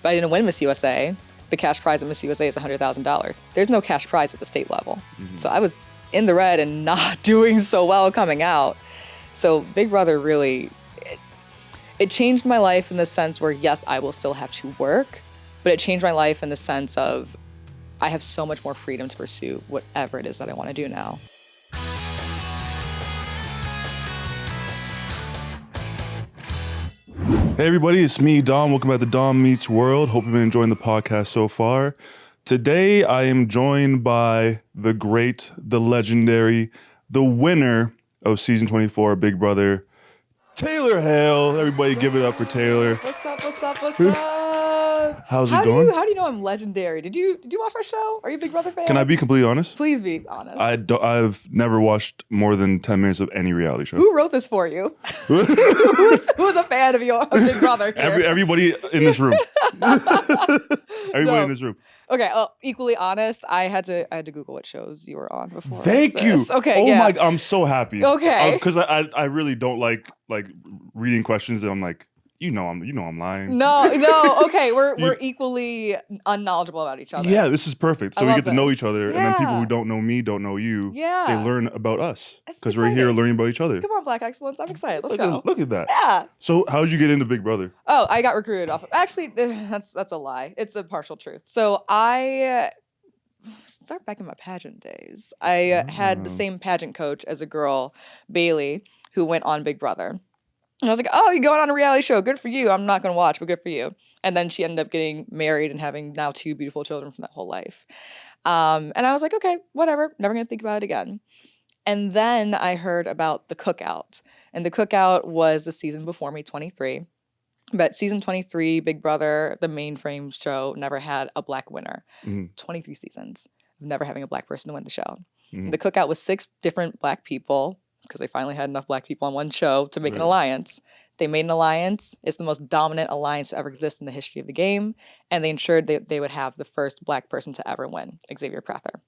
but I didn't win Miss USA. The cash prize at Miss USA is $100,000. There's no cash prize at the state level. So I was in the red and not doing so well coming out. So Big Brother really, it changed my life in the sense where, yes, I will still have to work, but it changed my life in the sense of I have so much more freedom to pursue whatever it is that I want to do now. Hey everybody, it's me, Dom. Welcome back to Dom Meets World. Hope you've been enjoying the podcast so far. Today, I am joined by the great, the legendary, the winner of season 24, Big Brother, Taylor Hale. Everybody give it up for Taylor. What's up, what's up, what's up? How's it going? How do you know I'm legendary? Did you watch my show? Are you a Big Brother fan? Can I be completely honest? Please be honest. I've never watched more than 10 minutes of any reality show. Who wrote this for you? Who's a fan of your Big Brother here? Everybody in this room. Everybody in this room. Okay, equally honest, I had to Google what shows you were on before. Thank you. Okay, oh yeah. my, I'm so happy. Okay. Because I really don't like reading questions and I'm like, I'm lying. No. Okay, we're equally unknowledgeable about each other. Yeah, this is perfect. So we get to know each other, Yeah. and then people who don't know me don't know you. Yeah. They learn about us That's because we're here exciting. learning about each other. Come on, Black Excellence. I'm excited. Let's go. Look at that. Yeah. So how did you get into Big Brother? Oh, I got recruited off of, actually, that's a lie. It's a partial truth. So I start back in my pageant days. I had the same pageant coach as a girl, Bailey, who went on Big Brother. And I was like, oh, you're going on a reality show. Good for you. I'm not going to watch, but good for you. And then she ended up getting married and having now 2 beautiful children from that whole life. And I was like, okay, whatever. Never going to think about it again. And then I heard about the Cookout. And the Cookout was the season before me, 23. But season 23, Big Brother, the mainframe show, never had a black winner. 23 seasons of never having a black person to win the show. The Cookout was 6 different black people, because they finally had enough black people on one show to make an alliance. They made an alliance. It's the most dominant alliance to ever exist in the history of the game. And they ensured that they would have the first black person to ever win, Xavier Prather.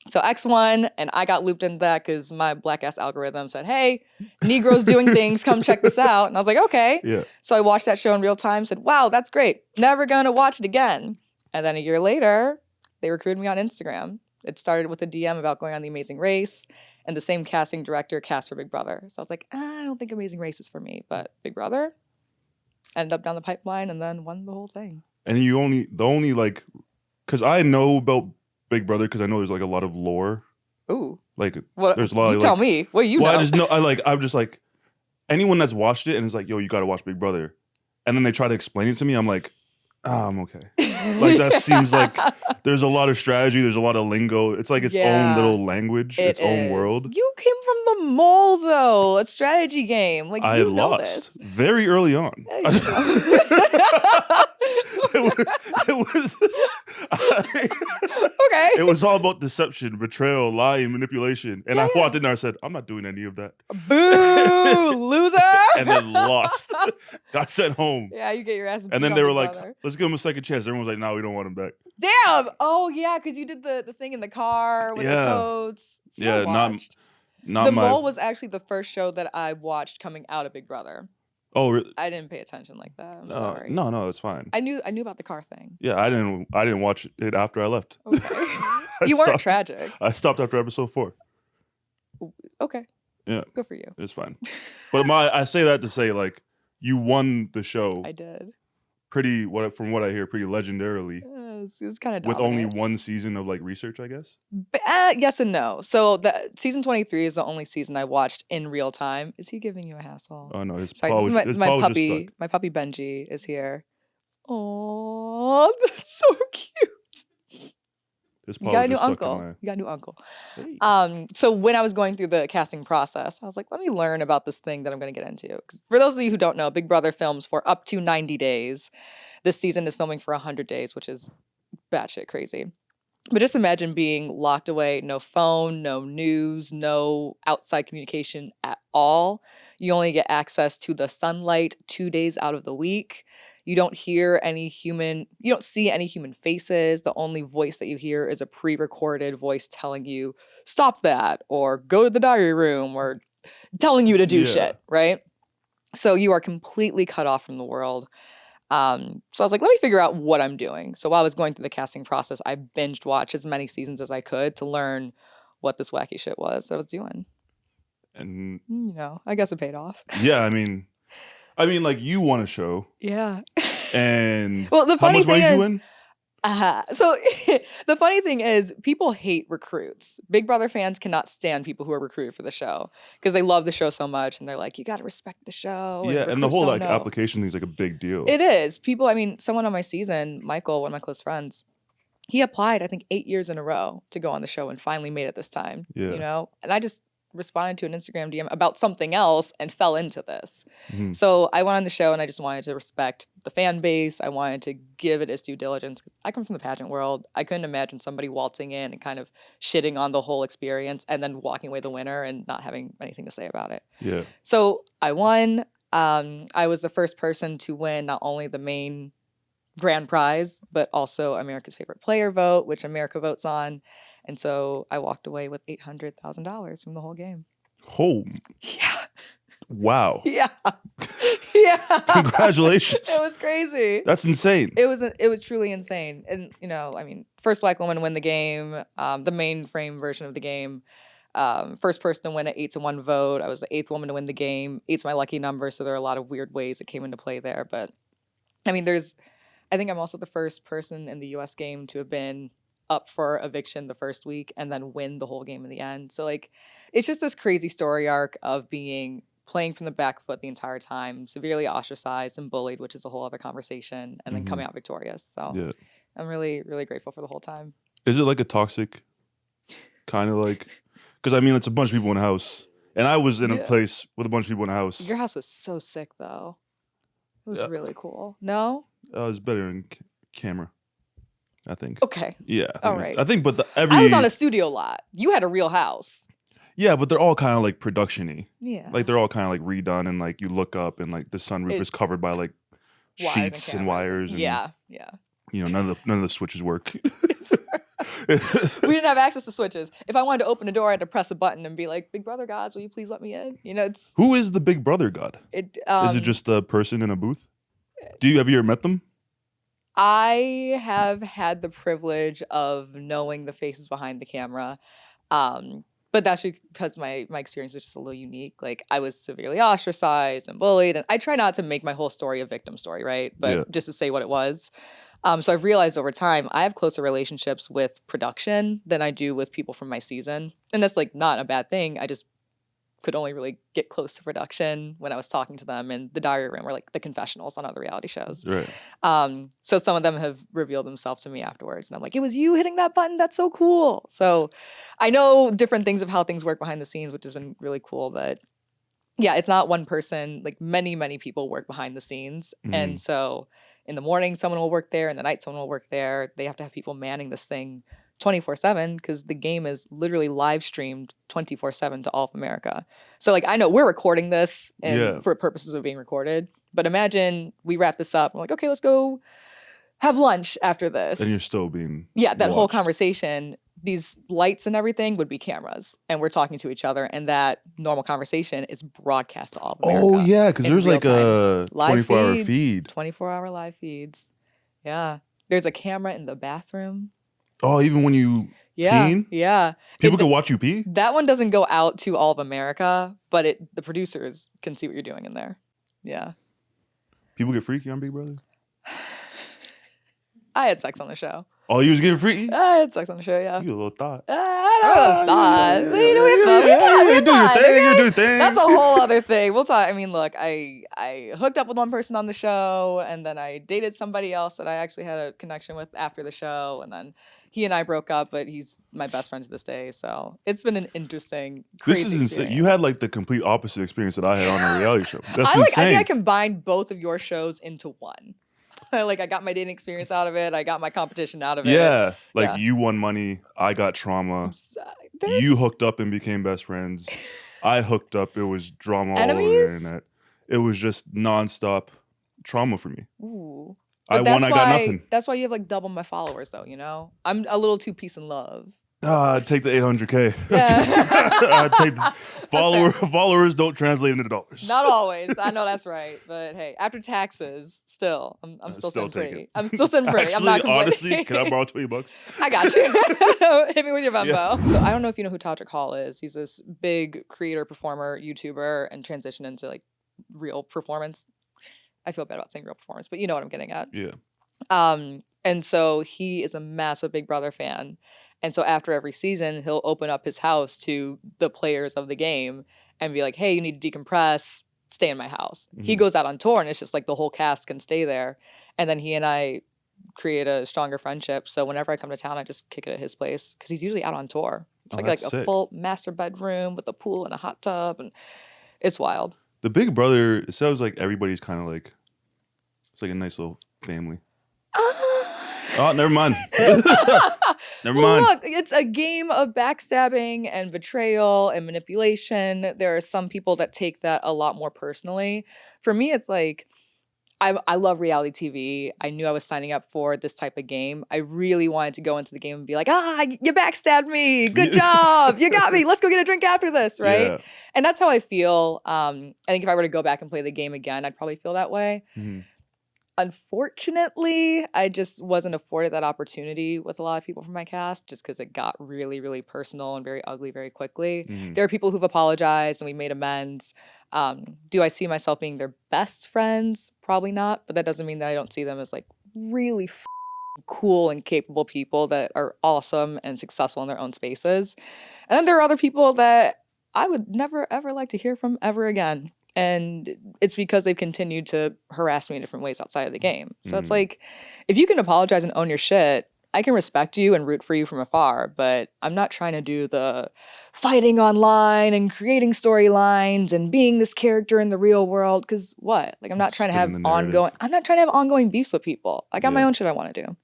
So X won, and I got looped into that because my black-ass algorithm said, hey, Negroes doing things, come check this out. And I was like, okay. Yeah. So I watched that show in real time, said, wow, that's great. Never gonna watch it again. And then a year later, they recruited me on Instagram. It started with a DM about going on The Amazing Race, and the same casting director cast for Big Brother. So I was like, I don't think Amazing Race is for me, but Big Brother ended up down the pipeline and then won the whole thing. And because I know about Big Brother because I know there's like a lot of lore. Ooh. Like What, there's a lot you of tell me. What do you know? I just know I'm just like anyone that's watched it and is like, yo, you gotta watch Big Brother. And then they try to explain it to me, I'm like, I'm okay. Like that seems like there's a lot of strategy, there's a lot of lingo. It's like its own little language, its own world. You came from the mole though, a strategy game. Like I you know lost this. very early on. Okay. It was all about deception, betrayal, lying, manipulation. And I walked in there and said, I'm not doing any of that. Boo, loser. And then lost. Got sent home. Yeah, you get your ass beat. And then on they were Big like, Brother. let's give him a second chance. Everyone was like, no, we don't want him back. Damn. Oh yeah, because you did the thing in the car with the codes. See, I watched. not The my. Mole was actually the first show that I watched coming out of Big Brother. Oh, really? I didn't pay attention like that. I'm sorry. No, it's fine. I knew about the car thing. Yeah, I didn't watch it after I left. Okay. You weren't tragic. I stopped after episode 4. Okay. Yeah. Good for you. It's fine. But I say that to say like you won the show. I did. From what I hear, pretty legendarily. It was kind of with only 1 season of like research, I guess. Yes and no. So the season 23 is the only season I watched in real time. Is he giving you a hassle? Oh no, Sorry, this is my puppy. My puppy Benji is here. Oh, that's so cute. You got a new uncle. You got a new uncle. Hey. So when I was going through the casting process, I was like, let me learn about this thing that I'm going to get into. 'Cause for those of you who don't know, Big Brother films for up to 90 days. This season is filming for 100 days, which is batshit crazy. But just imagine being locked away, no phone, no news, no outside communication at all. You only get access to the sunlight 2 days out of the week. You don't see any human faces. The only voice that you hear is a pre-recorded voice telling you, stop that, or go to the diary room, or telling you to do shit, right? So you are completely cut off from the world. So I was like, let me figure out what I'm doing. So while I was going through the casting process, I binged watched as many seasons as I could to learn what this wacky shit was I was doing. And I guess it paid off. yeah, I mean, like you won a show. Yeah. And well, the how funny much thing money did you is, win? So the funny thing is, people hate recruits. Big Brother fans cannot stand people who are recruited for the show because they love the show so much, and they're like, you got to respect the show. Yeah, and the whole like application thing is like a big deal. It is. People, I mean, someone on my season, Michael, one of my close friends, he applied, I think, 8 years in a row to go on the show and finally made it this time. Yeah. And I just responded to an Instagram DM about something else and fell into this. Mm-hmm. So I went on the show and I just wanted to respect the fan base. I wanted to give it its due diligence because I come from the pageant world. I couldn't imagine somebody waltzing in and kind of shitting on the whole experience and then walking away the winner and not having anything to say about it. Yeah. So I won. I was the first person to win not only the main grand prize, but also America's Favorite Player vote, which America votes on. And so I walked away with $800,000 from the whole game. Oh. Yeah. Wow. Yeah. Yeah. Congratulations. It was crazy. That's insane. It was truly insane. And, I mean, first Black woman to win the game, the mainframe version of the game. First person to win an 8-1 vote. I was the 8th woman to win the game. 8's my lucky number, so there are a lot of weird ways that came into play there. But, I mean, I think I'm also the first person in the U.S. game to have been up for eviction the first week and then win the whole game in the end. So like, it's just this crazy story arc of playing from the back foot the entire time, severely ostracized and bullied, which is a whole other conversation, and then coming out victorious. So yeah. I'm really, really grateful for the whole time. Is it like a toxic kind of like, because I mean, it's a bunch of people in a house and I was in a place with a bunch of people in a house. Your house was so sick though. It was really cool. No? It was better in camera, I think. Okay. Yeah. All right. I think, but I was on a studio lot. You had a real house. Yeah, but they're all kind of like production-y. Yeah. Like they're all kind of like redone and like you look up and like the sunroof is covered by like sheets and wires. And, yeah. None of the switches work. We didn't have access to switches. If I wanted to open a door, I had to press a button and be like, Big Brother gods, will you please let me in? It's... Who is the Big Brother god? Is it just a person in a booth? Have you ever met them? I have had the privilege of knowing the faces behind the camera. But that's because my experience was just a little unique. Like, I was severely ostracized and bullied. And I try not to make my whole story a victim story, right? But just to say what it was. So I've realized over time, I have closer relationships with production than I do with people from my season. And that's, like, not a bad thing. I just could only really get close to production when I was talking to them in the diary room or, like, the confessionals on other reality shows. Right. So some of them have revealed themselves to me afterwards. And I'm like, it was you hitting that button? That's so cool. So I know different things of how things work behind the scenes, which has been really cool. But yeah, it's not one person. Like, many, many people work behind the scenes. Mm-hmm. And so in the morning, someone will work there. In the night, someone will work there. They have to have people manning this thing 24/7 because the game is literally live streamed 24/7 to all of America. So, like, I know we're recording this for purposes of being recorded, but imagine we wrap this up. I'm like, okay, let's go have lunch after this. And you're still being that watched. Whole conversation, these lights and everything would be cameras, and we're talking to each other, and that normal conversation is broadcast to all of America. Oh yeah, because there's like a 24-hour feed. 24-hour live feeds. Yeah, there's a camera in the bathroom. Oh, even when you pee? Yeah. People can watch you pee? That one doesn't go out to all of America, but the producers can see what you're doing in there. Yeah. People get freaky on Big Brother? I had sex on the show. Oh, you was getting freaky? I had sex on the show, yeah. You a little thought. I don't know thought. We do your thing. That's a whole other thing. We'll talk. I mean, look, I hooked up with one person on the show, and then I dated somebody else that I actually had a connection with after the show, and then he and I broke up, but he's my best friend to this day. So it's been an interesting, crazy This is insane. experience. You had like the complete opposite experience that I had on a reality show. That's I insane. think I combined both of your shows into one. Like, I got my dating experience out of it. I got my competition out of it. Yeah. Like, you won money. I got trauma. You hooked up and became best friends. I hooked up. It was drama all over the internet. It was just nonstop trauma for me. Ooh. I won, I got nothing. That's why you have like double my followers, though, I'm a little too peace and love. Take the 800K. Yeah. Take followers don't translate into dollars. Not always. I know that's right. But hey, after taxes, still, I'm still Still sitting take pretty. it. I'm still sitting pretty. I'm Actually, not complaining. honestly, can I borrow $20? I got you. Hit me with your Venmo. Yeah. So I don't know if you know who Todrick Hall is. He's this big creator, performer, YouTuber, and transitioned into like real performance. I feel bad about saying real performance, but you know what I'm getting at. Yeah. And so he is a massive Big Brother fan. And so after every season, he'll open up his house to the players of the game and be like, hey, you need to decompress, stay in my house. He goes out on tour and it's just like the whole cast can stay there. And then he and I create a stronger friendship. So whenever I come to town, I just kick it at his place because he's usually out on tour. It's like that's a sick. full master bedroom with a pool and a hot tub. And it's wild. The Big Brother, it sounds like everybody's kind of like, it's like a nice little family. Oh, never mind. Never mind. Look, it's a game of backstabbing and betrayal and manipulation. There are some people that take that a lot more personally. For me, it's like, I love reality TV. I knew I was signing up for this type of game. I really wanted to go into the game and be like, you backstabbed me. Good job. You got me. Let's go get a drink after this, right? Yeah. And that's how I feel. I think if I were to go back and play the game again, I'd probably feel that way. Mm-hmm. Unfortunately, I just wasn't afforded that opportunity with a lot of people from my cast just because it got really, really personal and very ugly very quickly. Mm-hmm. There are people who've apologized and we made amends. Do I see myself being their best friends? Probably not, but that doesn't mean that I don't see them as like really cool and capable people that are awesome and successful in their own spaces. And then there are other people that I would never, ever like to hear from ever again. And it's because they've continued to harass me in different ways outside of the game. So it's like, if you can apologize and own your shit, I can respect you and root for you from afar, but I'm not trying to do the fighting online and creating storylines and being this character in the real world. Because what? Like, I'm not trying to have ongoing beefs with people. I got my own shit I want to do.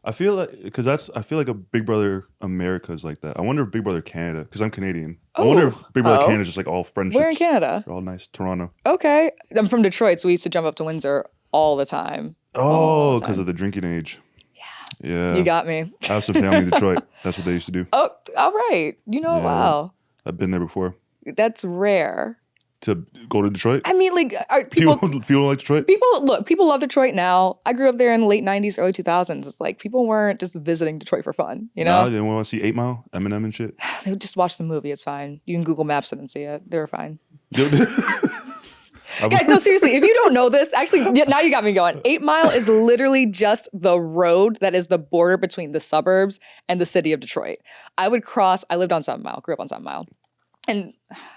I feel like, I feel like a Big Brother America is like that. I wonder if Big Brother Canada, because I'm Canadian. I wonder if Big Brother Canada is just like all friendships. Where in Canada? They're all nice. Toronto. Okay. I'm from Detroit, so we used to jump up to Windsor all the time. Oh, because of the drinking age. Yeah. You got me. I have some family in Detroit. That's what they used to do. Oh, all right. You know it well. I've been there before. That's rare. To go to Detroit? I mean, like, people don't like Detroit? People love Detroit now. I grew up there in the late 90s, early 2000s. It's like people weren't just visiting Detroit for fun, you know? No, they want to see 8 Mile, Eminem and shit. They would just watch the movie. It's fine. You can Google Maps it and see it. They were fine. Guys, no, seriously, if you don't know this, actually, now you got me going. 8 Mile is literally just the road that is the border between the suburbs and the city of Detroit. I lived on 7 Mile, grew up on 7 Mile. And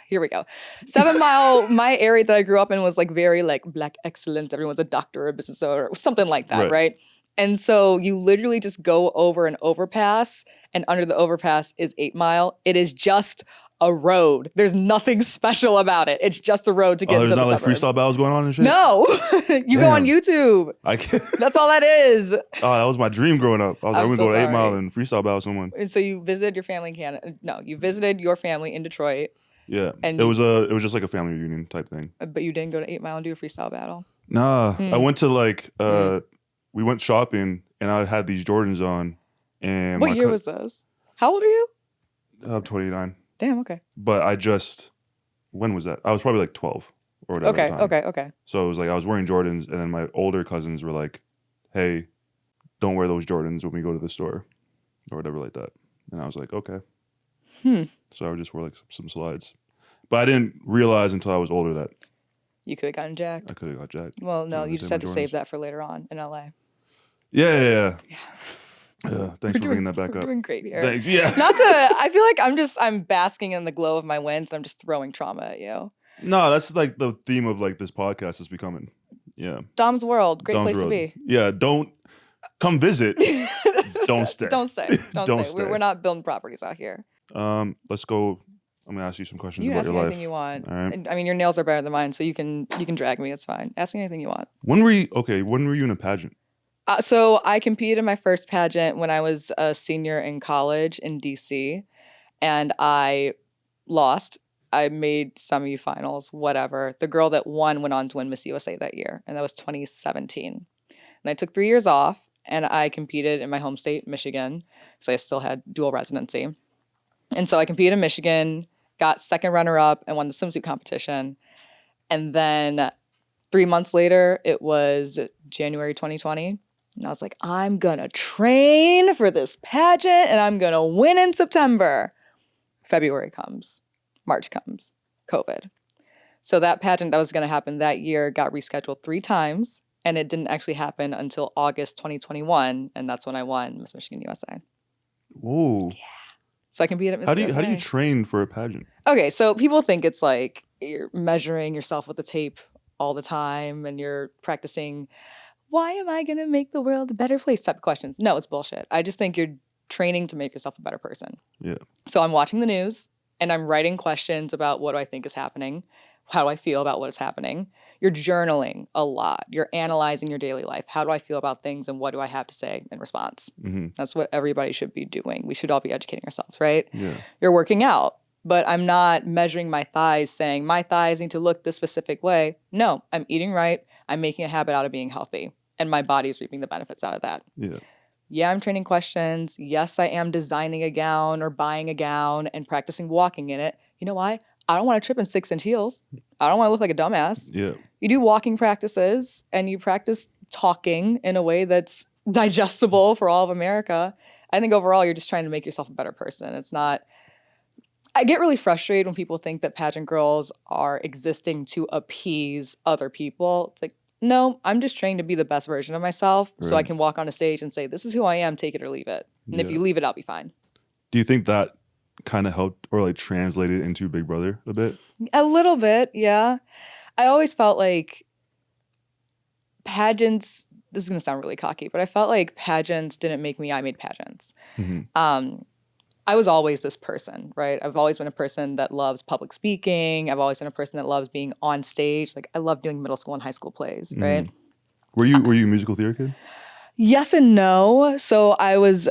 here we go. 7 Mile, my area that I grew up in was like very like Black excellence. Everyone's a doctor or a business owner or something like that, right? And so you literally just go over an overpass, and under the overpass is 8 Mile. It is just a road. There's nothing special about it. It's just a road to get into the suburbs. There's not like freestyle battles going on and shit? No. You go on YouTube. I can't. That's all that is. Oh, that was my dream growing up. I was like, I'm going to go to 8 Mile sorry. and freestyle battle someone. And so you visited your family in Canada. No, you visited your family in Detroit. Yeah. And it was just like a family reunion type thing. But you didn't go to 8 Mile and do a freestyle battle? Nah. I went to like, we went shopping and I had these Jordans on. And what year was this? How old are you? I'm 29. Damn, okay. But when was that? I was probably like 12 or whatever. Okay. So it was like I was wearing Jordans, and then my older cousins were like, hey, don't wear those Jordans when we go to the store or whatever like that. And I was like, okay. So I just wore like some slides. But I didn't realize until I was older that you could have gotten jacked. I could have got jacked. Well, no, you just had to save that for later on in LA. Yeah. Thanks for bringing that back we're up. Doing great here. Thanks. Yeah. I feel like I'm basking in the glow of my wins and I'm just throwing trauma at you. No, that's like the theme of like this podcast is becoming. Yeah. Dom's World, great place to be. Yeah, don't come visit. Don't stay. Don't stay. Don't stay. We're not building properties out here. Let's go. I'm gonna ask you some questions You can about ask your me life. anything you want. All right. And, I mean, your nails are better than mine, so you can drag me. It's fine. Ask me anything you want. When were you in a pageant? So I competed in my first pageant when I was a senior in college in DC, and I lost. I made semifinals, whatever. The girl that won went on to win Miss USA that year, and that was 2017. And I took 3 years off, and I competed in my home state, Michigan, because I still had dual residency. And so I competed in Michigan, got second runner-up, and won the swimsuit competition. And then 3 months later, it was January 2020. And I was like, I'm going to train for this pageant, and I'm going to win in September. February comes. March comes. COVID. So that pageant that was going to happen that year got rescheduled 3 times. And it didn't actually happen until August 2021. And that's when I won Miss Michigan USA. Whoa. Yeah. So I competed at Miss USA. How do you train for a pageant? Okay, so people think it's like you're measuring yourself with a tape all the time and you're practicing, why am I going to make the world a better place type of questions. No, it's bullshit. I just think you're training to make yourself a better person. Yeah. So I'm watching the news and I'm writing questions about what do I think is happening. How do I feel about what is happening? You're journaling a lot. You're analyzing your daily life. How do I feel about things and what do I have to say in response? Mm-hmm. That's what everybody should be doing. We should all be educating ourselves, right? Yeah. You're working out, but I'm not measuring my thighs saying my thighs need to look this specific way. No, I'm eating right. I'm making a habit out of being healthy and my body is reaping the benefits out of that. Yeah. Yeah, I'm training questions. Yes, I am designing a gown or buying a gown and practicing walking in it. You know why? I don't want to trip in 6-inch heels. I don't want to look like a dumbass. Yeah. You do walking practices and you practice talking in a way that's digestible for all of America. I think overall you're just trying to make yourself a better person. It's not... I get really frustrated when people think that pageant girls are existing to appease other people. It's like, no, I'm just trying to be the best version of myself so I can walk on a stage and say, this is who I am, take it or leave it. And if you leave it, I'll be fine. Do you think that kind of helped or like translated into Big Brother a bit? A little bit, yeah. I always felt like pageants, this is going to sound really cocky, but I felt like pageants didn't make me, I made pageants. Mm-hmm. I was always this person, right? I've always been a person that loves public speaking. I've always been a person that loves being on stage. Like I love doing middle school and high school plays, right? Were you a musical theater kid? Yes and no. So I was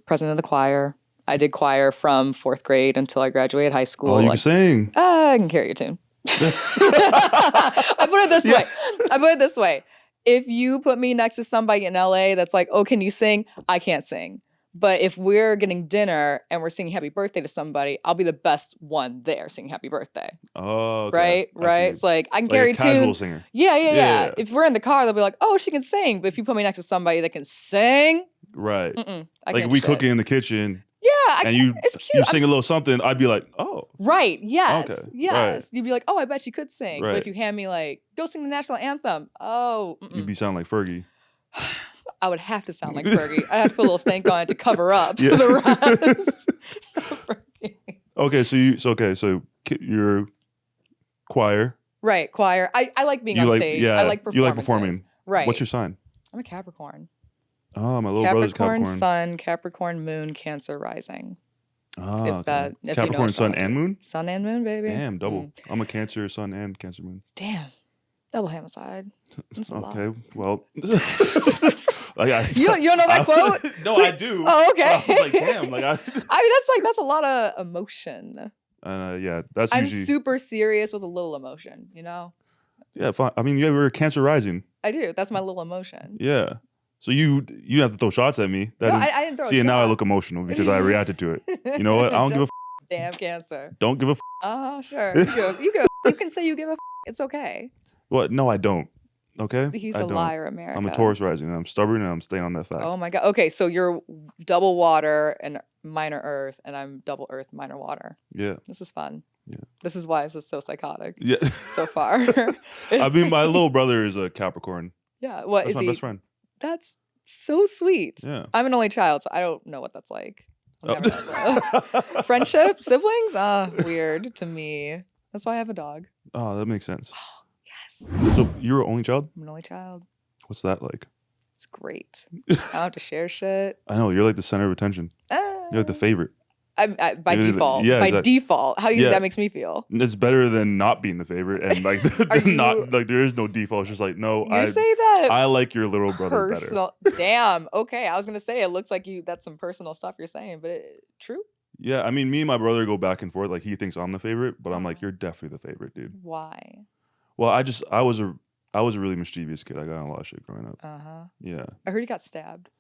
president of the choir. I did choir from 4th grade until I graduated high school. Oh, you can sing. I can carry a tune. I put it this way. If you put me next to somebody in LA that's like, oh, can you sing? I can't sing. But if we're getting dinner and we're singing happy birthday to somebody, I'll be the best one there singing happy birthday. Oh, okay. Right. It's like I can carry a tune. Casual singer. Yeah. If we're in the car, they'll be like, oh, she can sing. But if you put me next to somebody that can sing, right. I like we cooking in the kitchen. Yeah, it's cute. You sing a little something, I'd be like, oh. Right, yes, okay. yes. Right. You'd be like, oh, I bet she could sing. Right. But if you hand me like, go sing the national anthem, oh. You'd be sounding like Fergie. I would have to sound like Fergie. I'd have to put a little stank on it to cover up the rest. So you're choir. Right, choir. I like being on stage. I like performances. You like performing. Right. What's your sign? I'm a Capricorn. Oh, my little brother's Capricorn. Sun, Capricorn moon, Cancer rising. Oh, if Capricorn, you know sun and moon? Sun and moon, baby. Damn, double. I'm a Cancer sun and Cancer moon. Damn. Double homicide. That's a lot. Okay, well. You don't know that quote? No, I do. Oh, okay. I was like, damn. I mean, that's a lot of emotion. Yeah, that's I'm usually... super serious with a little emotion, you know? Yeah, fine. I mean, you ever Cancer rising? I do. That's my little emotion. Yeah. So you have to throw shots at me. I didn't throw a shot. See, and now I look emotional because I reacted to it. You know what? I don't give a Damn Cancer. Don't give a sure. You can say you give a It's okay. Well, no, I don't. Okay? He's a liar, America. I'm a Taurus rising, and I'm stubborn, and I'm staying on that fact. Oh, my God. Okay, so you're double water and minor earth, and I'm double earth, minor water. Yeah. This is fun. Yeah. This is why this is so psychotic. Yeah. So far. I mean, my little brother is a Capricorn. Yeah. What That's is my best friend. That's so sweet. Yeah. I'm an only child, so I don't know what that's like. Friendship? Siblings? Weird to me. That's why I have a dog. Oh, that makes sense. Oh, yes. So you're an only child? I'm an only child. What's that like? It's great. I don't have to share shit. I know. You're like the center of attention. You're like the favorite. By default. Yeah, by default. How do you think that makes me feel? It's better than not being the favorite, and like there is no default. It's just like You say that. I like your little brother better. Damn. Okay, I was gonna say it looks like that's some personal stuff you're saying, but true. Yeah, I mean, me and my brother go back and forth. Like he thinks I'm the favorite, but I'm like, you're definitely the favorite, dude. Why? Well, I was I was a really mischievous kid. I got in a lot of shit growing up. Yeah. I heard you got stabbed.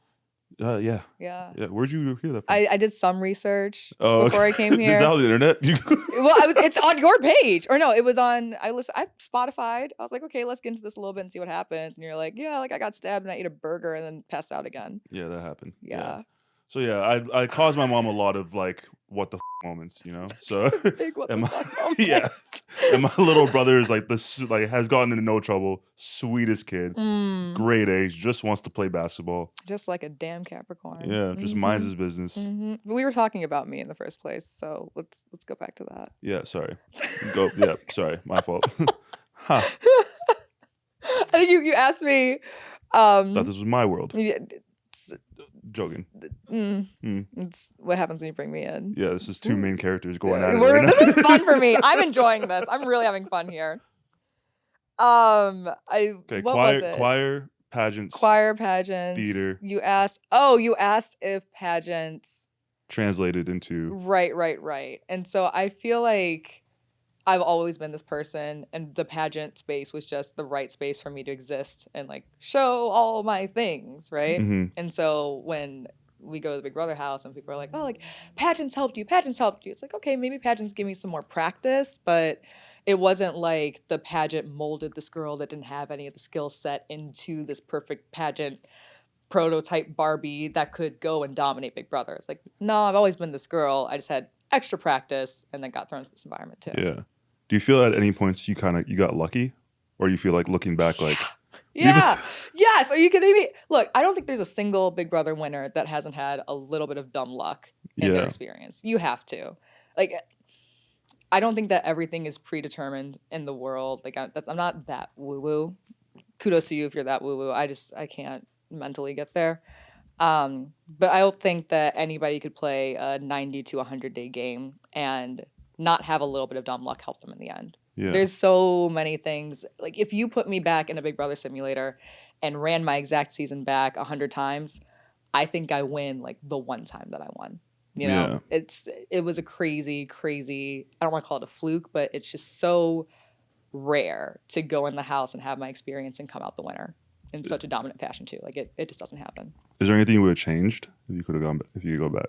Yeah. Yeah. Yeah. Where'd you hear that from? I did some research Oh, before I came This here. is out on the internet. Well, it's on your page, or no? It was on. I Spotified. I was like, okay, let's get into this a little bit and see what happens. And you're like, yeah, like I got stabbed and I ate a burger and then passed out again. Yeah, that happened. Yeah. So yeah, I caused my mom a lot of like what the moments, you know. So Big what the and fuck moment. yeah, and my little brother is like has gotten into no trouble, sweetest kid, great age, just wants to play basketball. Just like a damn Capricorn. Yeah, just minds his business. But we were talking about me in the first place, so let's go back to that. Yeah, sorry. Sorry, my fault. Huh. I think you asked me. Thought this was my world. Yeah, Joking. It's what happens when you bring me in. Yeah, this is two main characters going at it. This is fun for me. I'm enjoying this. I'm really having fun here. Okay, what was it? choir, pageants, theater. theater. You asked if pageants translated into right. And so I feel like I've always been this person, and the pageant space was just the right space for me to exist and like show all my things, right? And so when we go to the Big Brother house and people are like, oh, like pageants helped you. It's like, okay, maybe pageants give me some more practice, but it wasn't like the pageant molded this girl that didn't have any of the skill set into this perfect pageant prototype Barbie that could go and dominate Big Brother. It's like, no, I've always been this girl. I just had extra practice and then got thrown into this environment too. Yeah. Do you feel at any points you got lucky, or you feel like looking back like? Yeah. Yes. Are you kidding me? Look, I don't think there's a single Big Brother winner that hasn't had a little bit of dumb luck in their experience. You have to. Like, I don't think that everything is predetermined in the world. Like, I'm not that woo-woo. Kudos to you if you're that woo-woo. I can't mentally get there. But I don't think that anybody could play a 90 to 100-day game and not have a little bit of dumb luck help them in the end. Yeah. There's so many things. Like, if you put me back in a Big Brother simulator and ran my exact season back 100 times, I think I win like the one time that I won. You know, it was a crazy, I don't want to call it a fluke, but it's just so rare to go in the house and have my experience and come out the winner in such a dominant fashion too. Like, it just doesn't happen. Is there anything you would have changed if you could go back?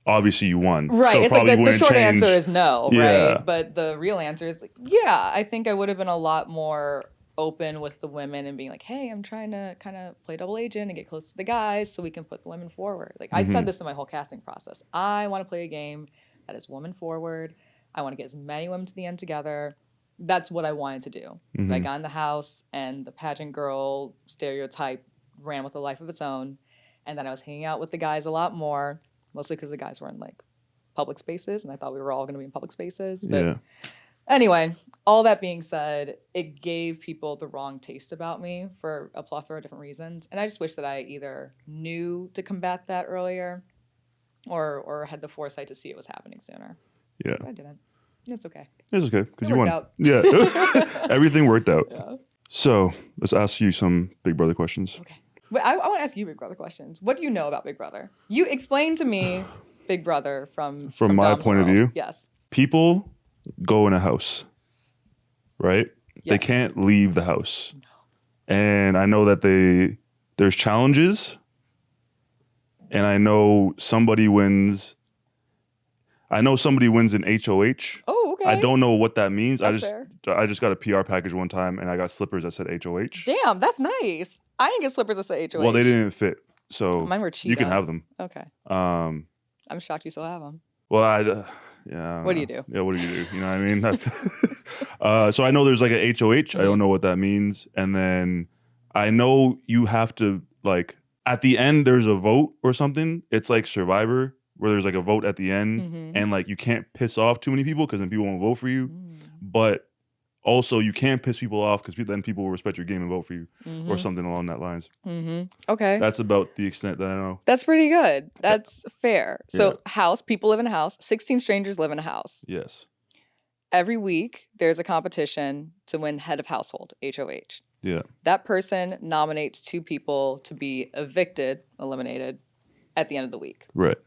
Obviously you won. Right. So it's like the short answer is no, right? But the real answer is like, yeah, I think I would have been a lot more open with the women and being like, hey, I'm trying to kind of play double agent and get close to the guys so we can put the women forward. Like, I said this in my whole casting process. I want to play a game that is woman forward. I want to get as many women to the end together. That's what I wanted to do. But I got in the house and the pageant girl stereotype ran with a life of its own. And then I was hanging out with the guys a lot more, mostly because the guys were in like public spaces and I thought we were all going to be in public spaces. But anyway, all that being said, it gave people the wrong taste about me for a plethora of different reasons. And I just wish that I either knew to combat that earlier or had the foresight to see it was happening sooner. Yeah. But I didn't. It's okay. It's okay because you worked won. Out. Yeah. Everything worked out. Yeah. So let's ask you some Big Brother questions. Okay. But I want to ask you Big Brother questions. What do you know about Big Brother? You explain to me Big Brother from my Dom's point world. of view. Yes. People go in a house, right? Yes. They can't leave the house. No. And I know that there's challenges. And I know somebody wins. I know somebody wins in HOH. Oh, okay. I don't know what that means. That's fair. I just got a PR package one time and I got slippers that said HOH. Damn, that's nice. I didn't get slippers that said HOH. Well, they didn't fit. So mine were cheetah. You can have them. Okay. I'm shocked you still have them. Well, yeah. What do you do? Yeah, what do you do? You know what I mean? So I know there's like a HOH. I don't know what that means. And then I know you have to, like, at the end, there's a vote or something. It's like Survivor, where there's like a vote at the end. And like you can't piss off too many people because then people won't vote for you. But also you can't piss people off because then people will respect your game and vote for you or something along that lines. Okay. That's about the extent that I know. That's pretty good. That's fair. So house, people live in a house. 16 strangers live in a house. Yes. Every week there's a competition to win head of household, HOH. Yeah. That person nominates 2 people to be eliminated at the end of the week. Right.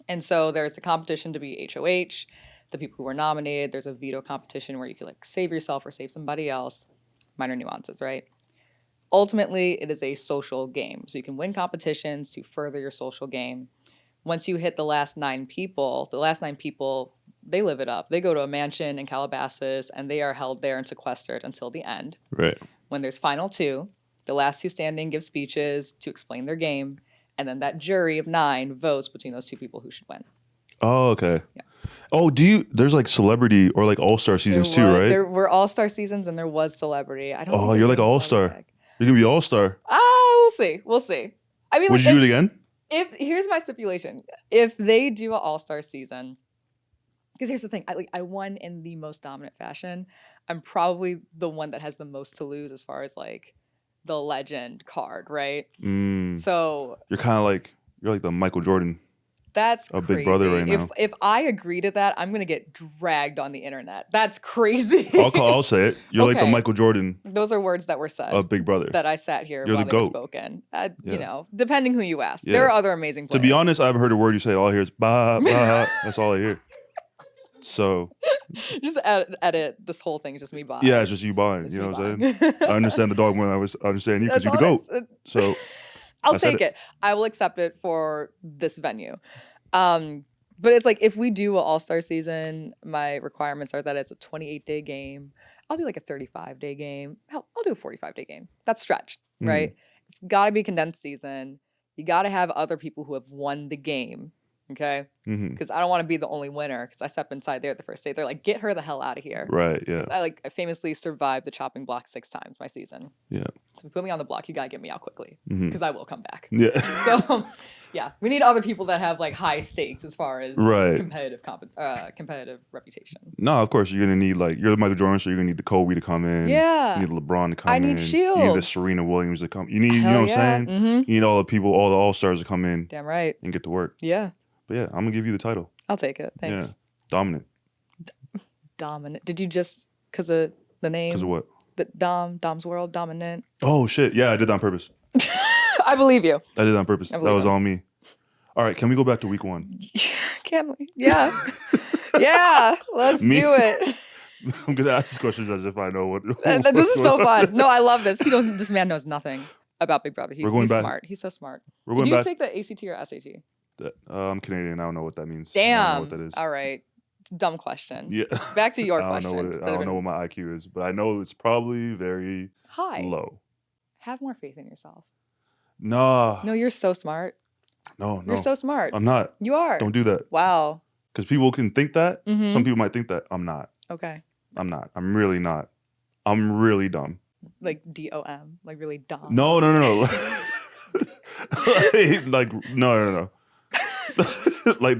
And so there's a competition to be HOH. The people who were nominated, there's a veto competition where you could like save yourself or save somebody else. minor nuances, right? Ultimately, it is a social game. So you can win competitions to further your social game. Once you hit the last 9 people, they live it up. They go to a mansion in Calabasas and they are held there and sequestered until the end. Right. When there's final 2, the last 2 standing give speeches to explain their game. And then that jury of 9 votes between those 2 people who should win. Oh, okay. Yeah. Oh, there's like celebrity or like all-star seasons too, right? There were all-star seasons and there was celebrity. I don't think you're like an all-star. You can be all-star. We'll see. I mean, would you do it again? Here's my stipulation. If they do an all-star season, because here's the thing, I won in the most dominant fashion. I'm probably the one that has the most to lose as far as like the legend card, right? So you're kind of like the Michael Jordan. That's a crazy. Big Brother right now. If I agree to that, I'm gonna get dragged on the internet. That's crazy. I'll say it. You're like the Michael Jordan. Those are words that were said. A Big Brother. That I sat here You're while the they were GOAT. spoken. You know, depending who you ask. Yeah. There are other amazing players. To be honest, I haven't heard a word you say. All I hear is bah, bah. That's all I hear. So just edit this whole thing, just me buying. Yeah, it's just you buying. Just you know me what I'm saying? I understand the dog when I understand you because you're the GOAT. So I'll take it. I will accept it for this venue. But it's like if we do an all-star season, my requirements are that it's a 28-day game. I'll do like a 35-day game. Hell, I'll do a 45-day game. That's stretched, right? It's got to be condensed season. You got to have other people who have won the game, okay? Because I don't want to be the only winner because I step inside there the first day. They're like, get her the hell out of here. Right, yeah. I famously survived the chopping block 6 times my season. Yeah. So if you put me on the block, you got to get me out quickly because I will come back. Yeah. So, yeah, we need other people that have like high stakes as far as competitive reputation. No, of course you're gonna need you're the Michael Jordan, so you're gonna need the Kobe to come in. Yeah. You need LeBron to come in. I need Shields. You need the Serena Williams to come. You need, you know what I'm saying? You need all the people, all the all-stars to come in. Damn right. And get to work. Yeah. But yeah, I'm gonna give you the title. I'll take it. Thanks. Yeah. Dominant. Dominant. Did you just because of the name? Because of what? Dom's World, Dominant. Oh shit! Yeah, I did that on purpose. I believe you. I did that on purpose. That was on me. All right, can we go back to week 1? Can we? Yeah. Yeah. Let's do it. I'm gonna ask these questions as if I know what. This is so fun. No, I love this. This man knows nothing about Big Brother. He's smart. He's so smart. Did you take the ACT or SAT? I'm Canadian. I don't know what that means. Damn. I don't know what that is. All right. Dumb question. Yeah. Back to your I questions. don't know what my IQ is, but I know it's probably very low. Have more faith in yourself. Nah. No, you're so smart. No. You're so smart. I'm not. You are. Don't do that. Wow. Because people can think that. Some people might think that. I'm not. Okay. I'm not. I'm really not. I'm really dumb. Like DOM. Like really dumb. No. No. Like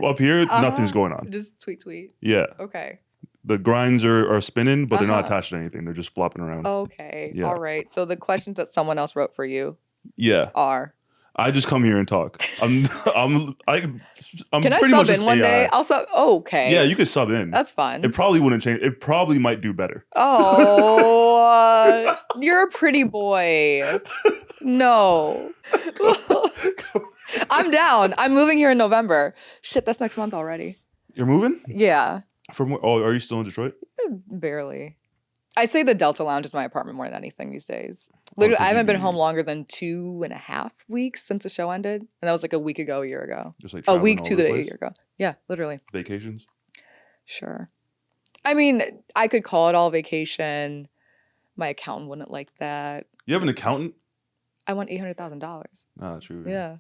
up here, nothing's going on. Just tweet. Yeah. Okay. The grinds are spinning, but they're not attached to anything. They're just flopping around. Okay. Yeah. All right. So the questions that someone else wrote for you are. I just come here and talk. I'm Can I pretty sub much in one day? I'll sub. Oh, okay. Yeah, you could sub in. That's fun. It probably wouldn't change. It probably might do better. Oh, you're a pretty boy. No. I'm down. I'm moving here in November. Shit, that's next month already. You're moving? Yeah. From where? Oh, are you still in Detroit? Barely. I say the Delta Lounge is my apartment more than anything these days. Literally, I haven't been home longer than 2.5 weeks since the show ended. And that was like a week ago, a year ago. Just like a week to the a year ago. Yeah, literally. Vacations? Sure. I mean, I could call it all vacation. My accountant wouldn't like that. You have an accountant? I want $800,000. Ah, true. Yeah.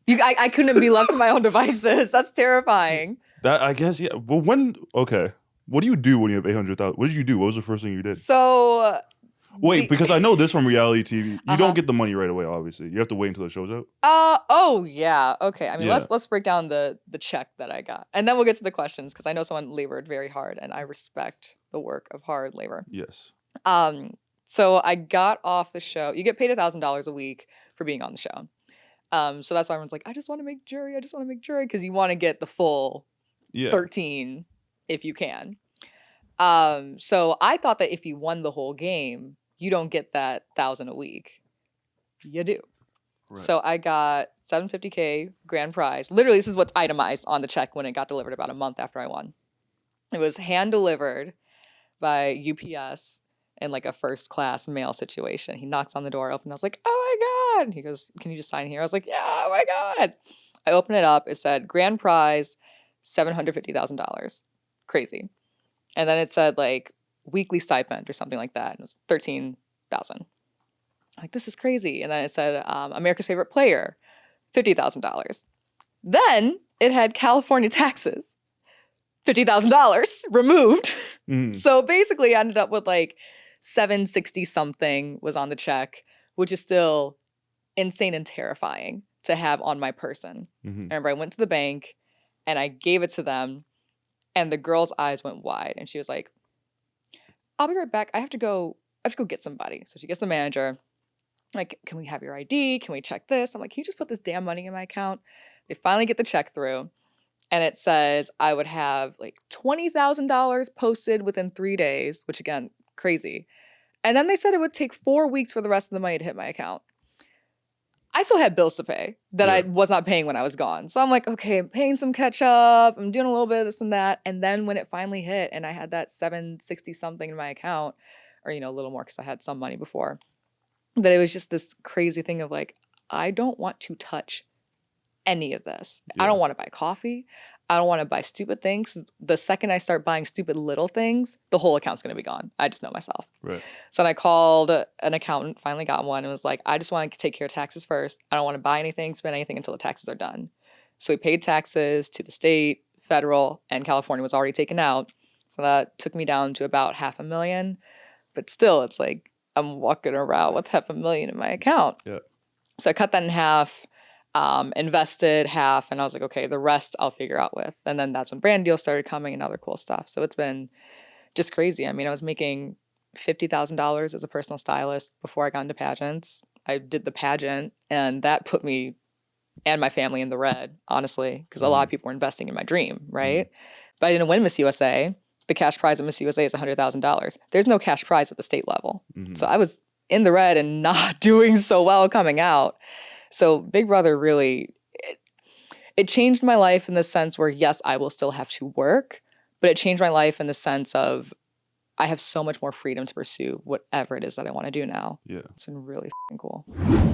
I couldn't be left to my own devices. That's terrifying. That, I guess, yeah. Well, okay. What do you do when you have 800,000? What did you do? What was the first thing you did? So... Wait, because I know this from reality TV. You don't get the money right away, obviously. You have to wait until it shows out. Oh, yeah. Okay. I mean, let's break down the check that I got. And then we'll get to the questions because I know someone labored very hard and I respect the work of hard labor. Yes. So I got off the show. You get paid $1,000 a week for being on the show. So that's why everyone's like, I just want to make jury. Because you want to get the full 13 if you can. So I thought that if you won the whole game, you don't get that $1,000 a week. You do. Right. So I got $750K grand prize. Literally, this is what's itemized on the check when it got delivered about a month after I won. It was hand delivered by UPS. in like a first class mail situation. He knocks on the door open. I was like, oh my God. And he goes, can you just sign here? I was like, yeah, oh my God. I open it up. It said grand prize, $750,000. Crazy. And then it said like weekly stipend or something like that. And it was 13,000. Like, this is crazy. And then it said America's favorite player, $50,000. Then it had California taxes, $50,000 removed. So basically I ended up with like 760 something was on the check, which is still insane and terrifying to have on my person. I remember I went to the bank and I gave it to them, and the girl's eyes went wide and she was like, I'll be right back. I have to go get somebody. So she gets the manager. Like, can we have your ID? Can we check this? I'm like, can you just put this damn money in my account? They finally get the check through, and it says I would have like $20,000 posted within 3 days, which again, crazy. And then they said it would take 4 weeks for the rest of the money to hit my account. I still had bills to pay that I was not paying when I was gone. So I'm like, okay, I'm paying some catch up. I'm doing a little bit of this and that. And then when it finally hit and I had that 760 something in my account, or, a little more because I had some money before, but it was just this crazy thing of like, I don't want to touch any of this. I don't want to buy coffee. I don't want to buy stupid things. The second I start buying stupid little things, the whole account's going to be gone. I just know myself. Right. So then I called an accountant, finally got one, and was like, I just want to take care of taxes first. I don't want to buy anything, spend anything until the taxes are done. So we paid taxes to the state, federal, and California was already taken out. So that took me down to about $500,000. But still, it's like I'm walking around with $500,000 in my account. Yeah. So I cut that in half. Invested half, and I was like, okay, the rest I'll figure out with. And then that's when brand deals started coming and other cool stuff. So it's been just crazy. I mean, I was making $50,000 as a personal stylist before I got into pageants. I did the pageant, and that put me and my family in the red, honestly, because a lot of people were investing in my dream, right? But I didn't win Miss USA. The cash prize at Miss USA is $100,000. There's no cash prize at the state level. So I was in the red and not doing so well coming out. So Big Brother really, it changed my life in the sense where, yes, I will still have to work, but it changed my life in the sense of I have so much more freedom to pursue whatever it is that I want to do now. Yeah. It's been really cool.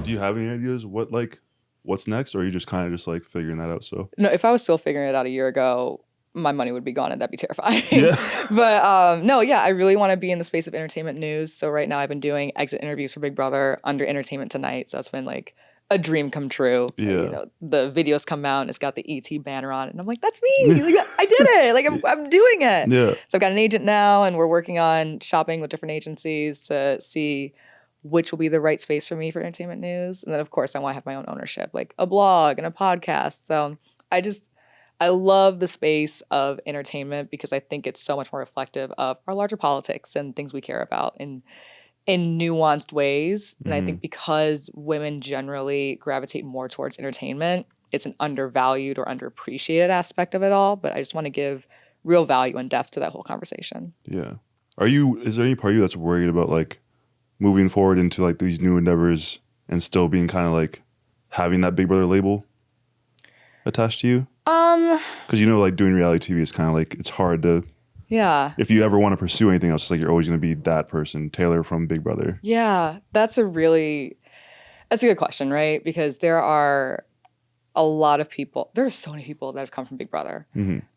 Do you have any ideas what's next, or are you just kind of just like figuring that out? So no, if I was still figuring it out a year ago, my money would be gone and that'd be terrifying. Yeah. But no, yeah, I really want to be in the space of entertainment news. So right now I've been doing exit interviews for Big Brother under Entertainment Tonight. So that's been like a dream come true. Yeah. The videos come out and it's got the ET banner on it. And I'm like, that's me. Like, I did it. Like I'm doing it. Yeah. So I've got an agent now, and we're working on shopping with different agencies to see which will be the right space for me for entertainment news. And then of course I want to have my own ownership, like a blog and a podcast. So I love the space of entertainment because I think it's so much more reflective of our larger politics and things we care about in nuanced ways. And I think because women generally gravitate more towards entertainment, it's an undervalued or underappreciated aspect of it all. But I just want to give real value and depth to that whole conversation. Yeah. Is there any part of you that's worried about like moving forward into like these new endeavors and still being kind of like having that Big Brother label attached to you? Because like doing reality TV is kind of like, it's hard to, if you ever want to pursue anything else, it's like you're always going to be that person, Taylor from Big Brother. Yeah, that's a good question, right? Because there are a lot of people, there are so many people that have come from Big Brother.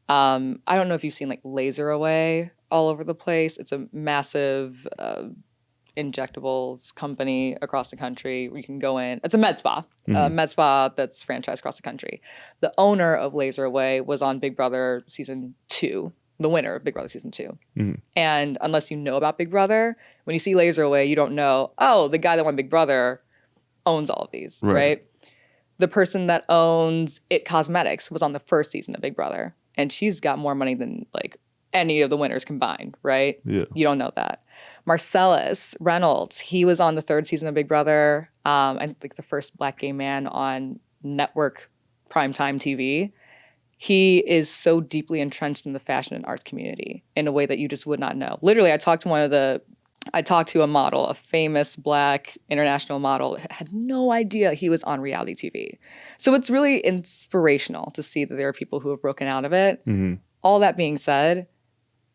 I don't know if you've seen like Laser Away all over the place. It's a massive injectables company across the country where you can go in. It's a med spa, that's franchised across the country. The owner of Laser Away was on Big Brother season 2, the winner of Big Brother season 2. And unless you know about Big Brother, when you see Laser Away, you don't know, oh, the guy that won Big Brother owns all of these, right? The person that owns It Cosmetics was on the first season of Big Brother, and she's got more money than like any of the winners combined, right? Yeah. You don't know that. Marcellus Reynolds, he was on the 3rd season of Big Brother. I think the first Black gay man on network primetime TV. He is so deeply entrenched in the fashion and arts community in a way that you just would not know. Literally, I talked to a model, a famous Black international model, had no idea he was on reality TV. So it's really inspirational to see that there are people who have broken out of it. All that being said,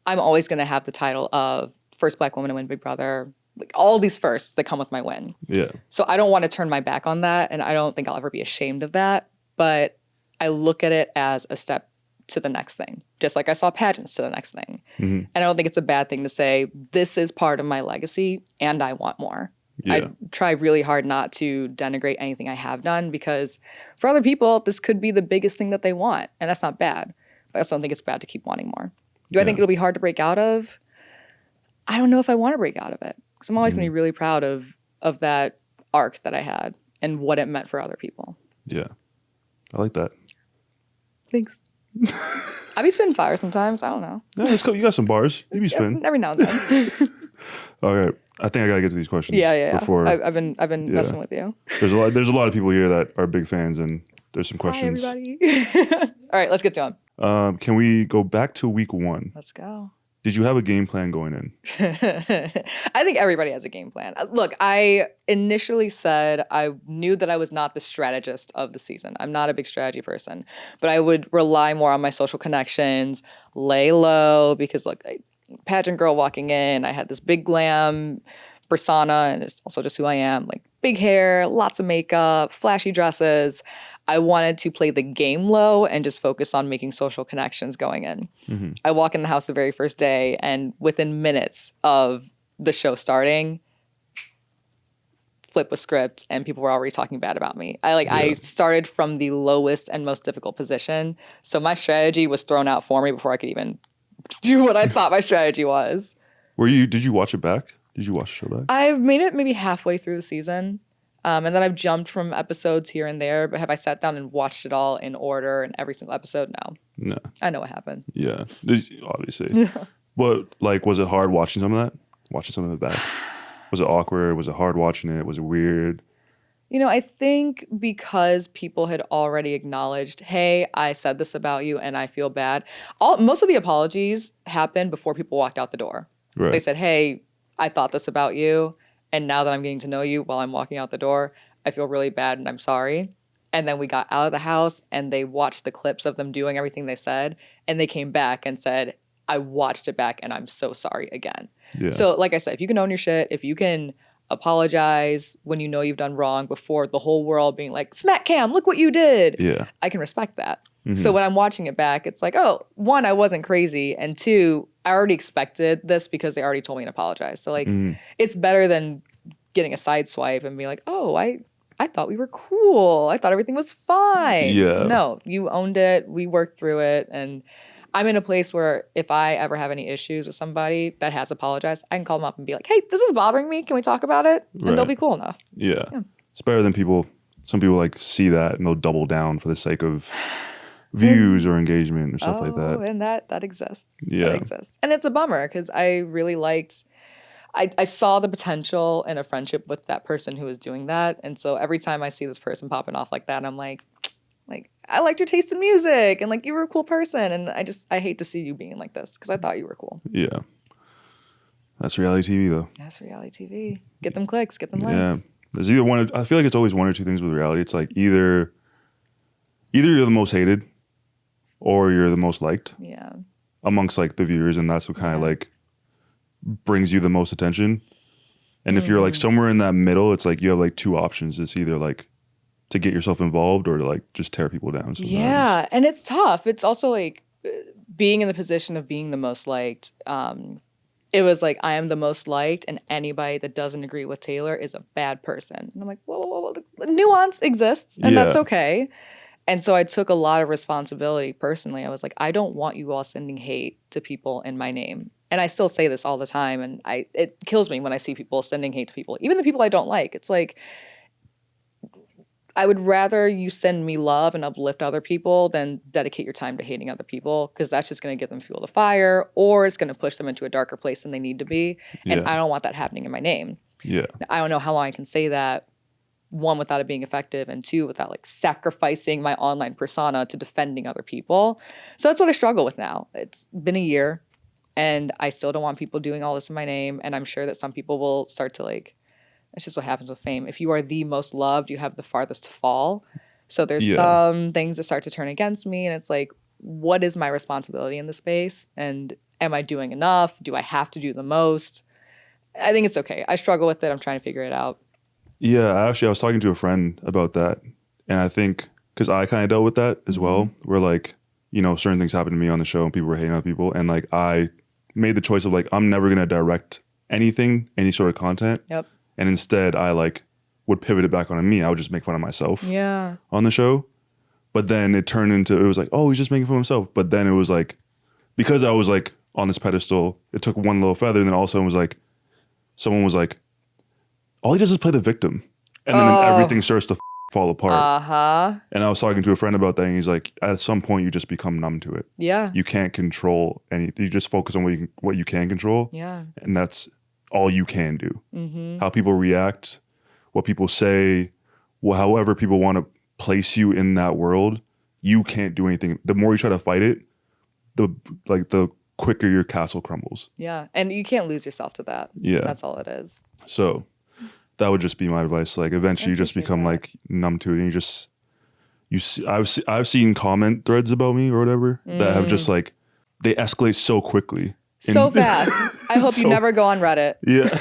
I'm always going to have the title of first Black woman to win Big Brother, like all these firsts that come with my win. Yeah. So I don't want to turn my back on that, and I don't think I'll ever be ashamed of that. But I look at it as a step to the next thing, just like I saw pageants to the next thing. Mm-hmm. And I don't think it's a bad thing to say, this is part of my legacy, and I want more. Yeah. I try really hard not to denigrate anything I have done, because for other people, this could be the biggest thing that they want, and that's not bad. But I also don't think it's bad to keep wanting more. Do I think it'll be hard to break out of? I don't know if I want to break out of it, because I'm always going to be really proud of that arc that I had and what it meant for other people. Yeah. I like that. Thanks. I be spitting fire sometimes. I don't know. Yeah, let's go. You got some bars. You be spinning. Every now and then. All right. I think I gotta get to these questions. Yeah. Before I've been messing with you. There's a lot of people here that are big fans, and there's some questions. Hi, everybody. All right, let's get to them. Can we go back to week 1? Let's go. Did you have a game plan going in? I think everybody has a game plan. Look, I initially said I knew that I was not the strategist of the season. I'm not a big strategy person, but I would rely more on my social connections, lay low, because look, pageant girl walking in, I had this big glam persona, and it's also just who I am, like big hair, lots of makeup, flashy dresses. I wanted to play the game low and just focus on making social connections going in. Mm-hmm. I walk in the house the very first day, and within minutes of the show starting, flip a script and people were already talking bad about me. I started from the lowest and most difficult position. So my strategy was thrown out for me before I could even do what I thought my strategy was. Did you watch it back? Did you watch the show back? I've made it maybe halfway through the season. And then I've jumped from episodes here and there, but have I sat down and watched it all in order in every single episode? No. I know what happened. Yeah, obviously. Yeah. But was it hard watching some of that? Watching some of it back? Was it awkward? Was it hard watching it? Was it weird? I think because people had already acknowledged, hey, I said this about you and I feel bad. Most of the apologies happened before people walked out the door. Right. They said, hey, I thought this about you. And now that I'm getting to know you while I'm walking out the door, I feel really bad and I'm sorry. And then we got out of the house and they watched the clips of them doing everything they said. And they came back and said, I watched it back and I'm so sorry again. Yeah. So like I said, if you can own your shit, if you can apologize when you know you've done wrong before the whole world being like, smack Cam, look what you did. Yeah. I can respect that. Mm-hmm. So when I'm watching it back, it's like, oh, 1, I wasn't crazy. And 2, I already expected this because they already told me to apologize. So it's better than getting a side swipe and being like, oh, I thought we were cool. I thought everything was fine. Yeah. No, you owned it. We worked through it. And I'm in a place where if I ever have any issues with somebody that has apologized, I can call them up and be like, hey, this is bothering me. Can we talk about it? And they'll be cool enough. Yeah. It's better than some people see that and they'll double down for the sake of views or engagement or stuff like that. And that exists. Yeah. That exists. And it's a bummer because I really liked, I saw the potential in a friendship with that person who was doing that. And so every time I see this person popping off like that, I'm like, I liked your taste in music and you were a cool person. And I hate to see you being like this because I thought you were cool. Yeah. That's reality TV though. That's reality TV. Get them clicks, get them likes. There's either one, I feel like it's always one or two things with reality. It's either you're the most hated or you're the most liked. Yeah. Amongst the viewers, and that's what kind of brings you the most attention. And if you're somewhere in that middle, it's you have two options. It's either to get yourself involved or to just tear people down sometimes. Yeah, and it's tough. It's also being in the position of being the most liked. It was I am the most liked, and anybody that doesn't agree with Taylor is a bad person. And I'm like, whoa. The nuance exists, and that's okay. And so I took a lot of responsibility personally. I was like, I don't want you all sending hate to people in my name. And I still say this all the time, and it kills me when I see people sending hate to people, even the people I don't like. It's I would rather you send me love and uplift other people than dedicate your time to hating other people, because that's just going to get them fuel to fire, or it's going to push them into a darker place than they need to be. And I don't want that happening in my name. Yeah. I don't know how long I can say that, 1, without it being effective, and 2, without sacrificing my online persona to defending other people. So that's what I struggle with now. It's been a year, and I still don't want people doing all this in my name. And I'm sure that some people will start to it's just what happens with fame. If you are the most loved, you have the farthest to fall. So there's some things that start to turn against me. And it's what is my responsibility in this space? And am I doing enough? Do I have to do the most? I think it's okay. I struggle with it. I'm trying to figure it out. Yeah, actually, I was talking to a friend about that, and I think because I kind of dealt with that as well, where like, you know, certain things happened to me on the show, and people were hating on people, and like I made the choice of like I'm never gonna direct anything, any sort of content, Yep. and instead I like would pivot it back onto me. I would just make fun of myself Yeah. on the show, but then it turned into it was like, oh, he's just making fun of himself, but then it was like because I was like on this pedestal, it took one little feather, and then all of a sudden was like someone was like, all he does is play the victim, and then everything starts to fall apart. And I was talking to a friend about that, and he's like, at some point you just become numb to it. Yeah. You can't control anything. You just focus on what you can control. Yeah. And that's all you can do. How people react, what people say, however people want to place you in that world, you can't do anything. The more you try to fight it, the quicker your castle crumbles. Yeah. And you can't lose yourself to that. Yeah. That's all it is. So that would just be my advice. Like eventually you just become like numb to it, and I've seen comment threads about me or whatever that have just like, they escalate so quickly. So fast. I hope you never go on Reddit. Yeah.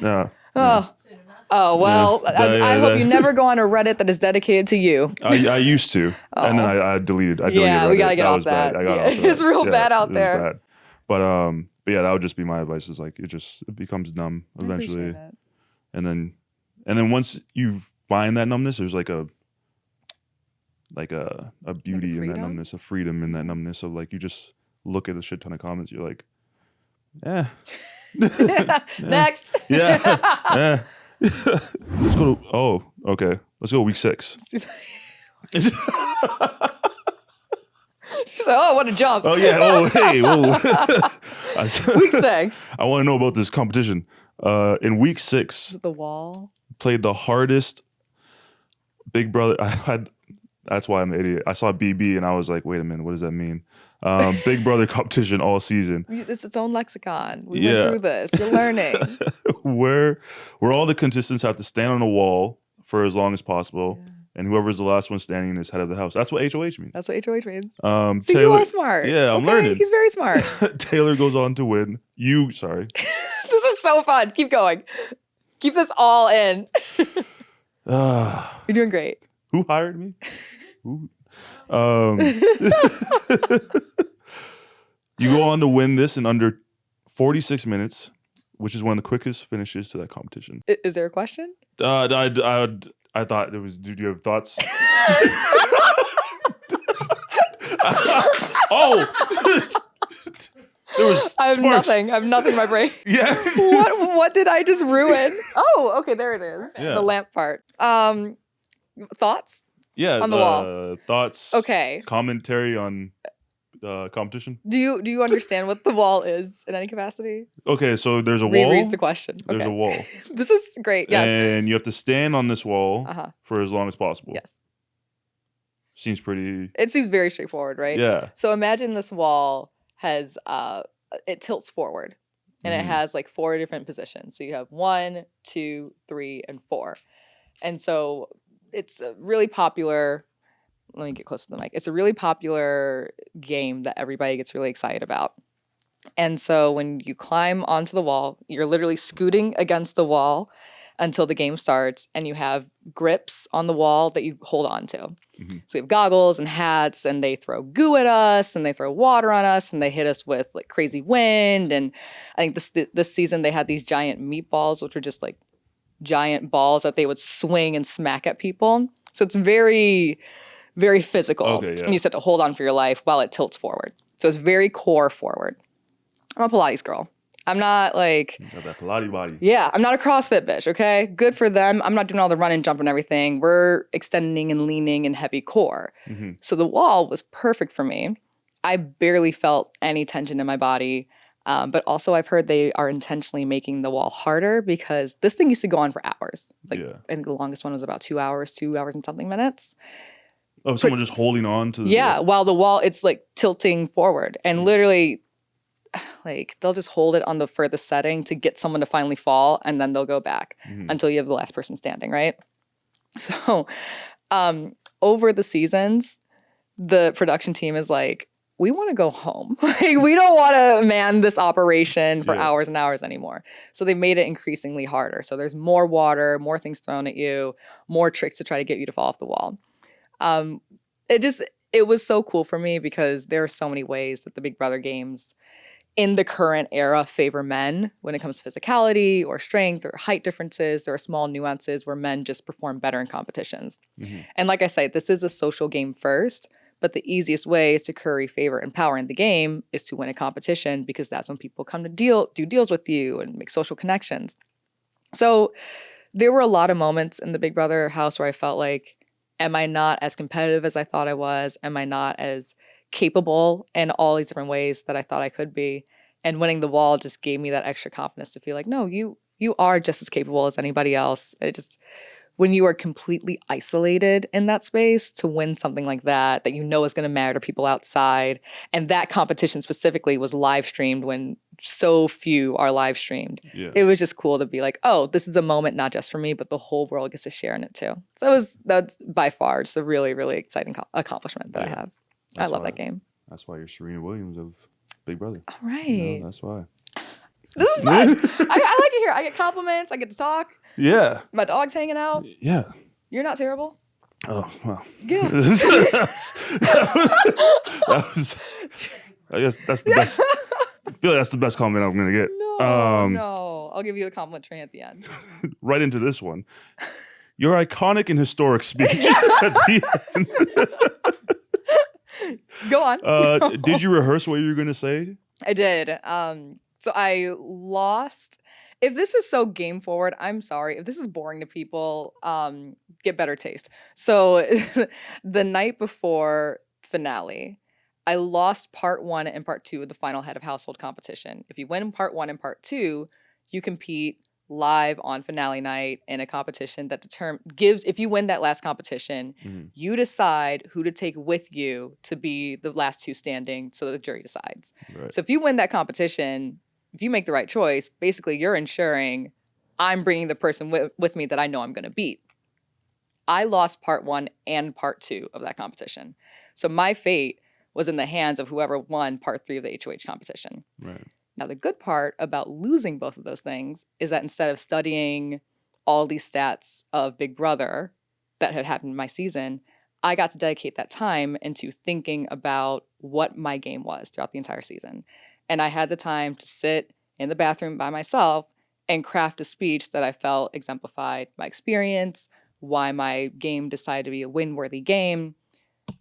Yeah. Oh, well, I hope you never go on a Reddit that is dedicated to you. I used to, and then I deleted. I deleted Yeah, Reddit. we gotta get off bad. that. I got off that. It's real bad out it was there. bad. But yeah, that would just be my advice. Is like it becomes numb eventually, and then once you find that numbness, there's like a beauty in that numbness, a freedom in that numbness of like you just look at a shit ton of comments, you're like, Next. yeah. Let's go to let's go week 6. He's like, oh, what a jump. Oh yeah. Oh hey. Whoa. Week 6. I want to know about this competition. In week 6, The wall. played the hardest Big Brother. That's why I'm an idiot. I saw BB and I was like, wait a minute, what does that mean? Big Brother competition all season. It's its own lexicon. We went through this. You're learning. where all the contestants have to stand on a wall for as long as possible, and whoever's the last one standing is head of the house. That's what HOH means. That's what HOH means. So Taylor, you are smart. Yeah, I'm learning. He's very smart. Taylor goes on to win. Sorry. This is so fun. Keep going. Keep this all in. You're doing great. Who hired me? Who? You go on to win this in under 46 minutes, which is one of the quickest finishes to that competition. Is there a question? I thought it was. Do you have thoughts? Oh, there was. I have sparks. nothing. I have nothing in my brain. Yeah. What did I just ruin? Oh, okay, there it is. Yeah. The lamp part. Thoughts? Yeah. On the wall. Thoughts. Okay. Commentary on competition. Do you understand what the wall is in any capacity? Okay, so there's a wall. Reread the question. There's Okay. a wall. This is great. Yes. And you have to stand on this wall Uh-huh. for as long as possible. Yes. Seems pretty. It seems very straightforward, right? Yeah. So imagine this wall has it tilts forward, and it has like 4 different positions. So you have 1, 2, 3, and 4, and so it's a really popular. Let me get close to the mic. It's a really popular game that everybody gets really excited about. And so when you climb onto the wall, you're literally scooting against the wall until the game starts, and you have grips on the wall that you hold on to. Mm-hmm. So we have goggles and hats, and they throw goo at us, and they throw water on us, and they hit us with like crazy wind. And I think this season they had these giant meatballs, which were just like giant balls that they would swing and smack at people. So it's very, very physical. Okay, yeah. And you just have to hold on for your life while it tilts forward. So it's very core forward. I'm a Pilates girl. I'm not like... You got that Pilates body. Yeah, I'm not a CrossFit bitch, okay? Good for them. I'm not doing all the run and jump and everything. We're extending and leaning and heavy core. Mm-hmm. So the wall was perfect for me. I barely felt any tension in my body. But also I've heard they are intentionally making the wall harder because this thing used to go on for hours. Like, I think the longest one was about 2 hours and something minutes. Oh, someone just holding on to the while the wall, it's like tilting forward. And literally... like they'll just hold it on the furthest setting to get someone to finally fall, and then they'll go back until you have the last person standing, right? So over the seasons, the production team is like, we want to go home. Like, we don't want to man this operation for hours and hours anymore. So they made it increasingly harder. So there's more water, more things thrown at you, more tricks to try to get you to fall off the wall. It was so cool for me because there are so many ways that the Big Brother games in the current era favor men when it comes to physicality or strength or height differences. There are small nuances where men just perform better in competitions. And like I said, this is a social game first, but the easiest way to curry favor and power in the game is to win a competition, because that's when people come to do deals with you and make social connections. So there were a lot of moments in the Big Brother house where I felt like, am I not as competitive as I thought I was? Am I not as capable in all these different ways that I thought I could be? And winning the wall just gave me that extra confidence to feel like, no, you are just as capable as anybody else. When you are completely isolated in that space, to win something like that you know is going to matter to people outside. And that competition specifically was live streamed when so few are live streamed. Yeah. It was just cool to be like, oh, this is a moment not just for me, but the whole world gets to share in it too. So that's by far just a really, really exciting accomplishment that I have. I love that game. That's why you're Serena Williams of Big Brother. All right. You know, that's why. This is fun. I like it here. I get compliments. I get to talk. Yeah. My dog's hanging out. Yeah. You're not terrible. Oh, well. Yeah. I guess that's the best. I feel like that's the best compliment I'm going to get. No. I'll give you the compliment train at the end. Right into this one. Your iconic and historic speech at the end. Go on. Did you rehearse what you were going to say? I did. So I lost. If this is so game forward, I'm sorry. If this is boring to people, get better taste. So the night before finale, I lost part 1 and part 2 of the final head of household competition. If you win part 1 and part 2, you compete live on finale night in a competition that if you win that last competition, you decide who to take with you to be the last 2 standing, so the jury decides. Right. So if you win that competition, if you make the right choice, basically you're ensuring I'm bringing the person with me that I know I'm going to beat. I lost part 1 and part 2 of that competition. So my fate was in the hands of whoever won part 3 of the HOH competition. Right. Now, the good part about losing both of those things is that instead of studying all these stats of Big Brother that had happened in my season, I got to dedicate that time into thinking about what my game was throughout the entire season. And I had the time to sit in the bathroom by myself and craft a speech that I felt exemplified my experience, why my game decided to be a win-worthy game.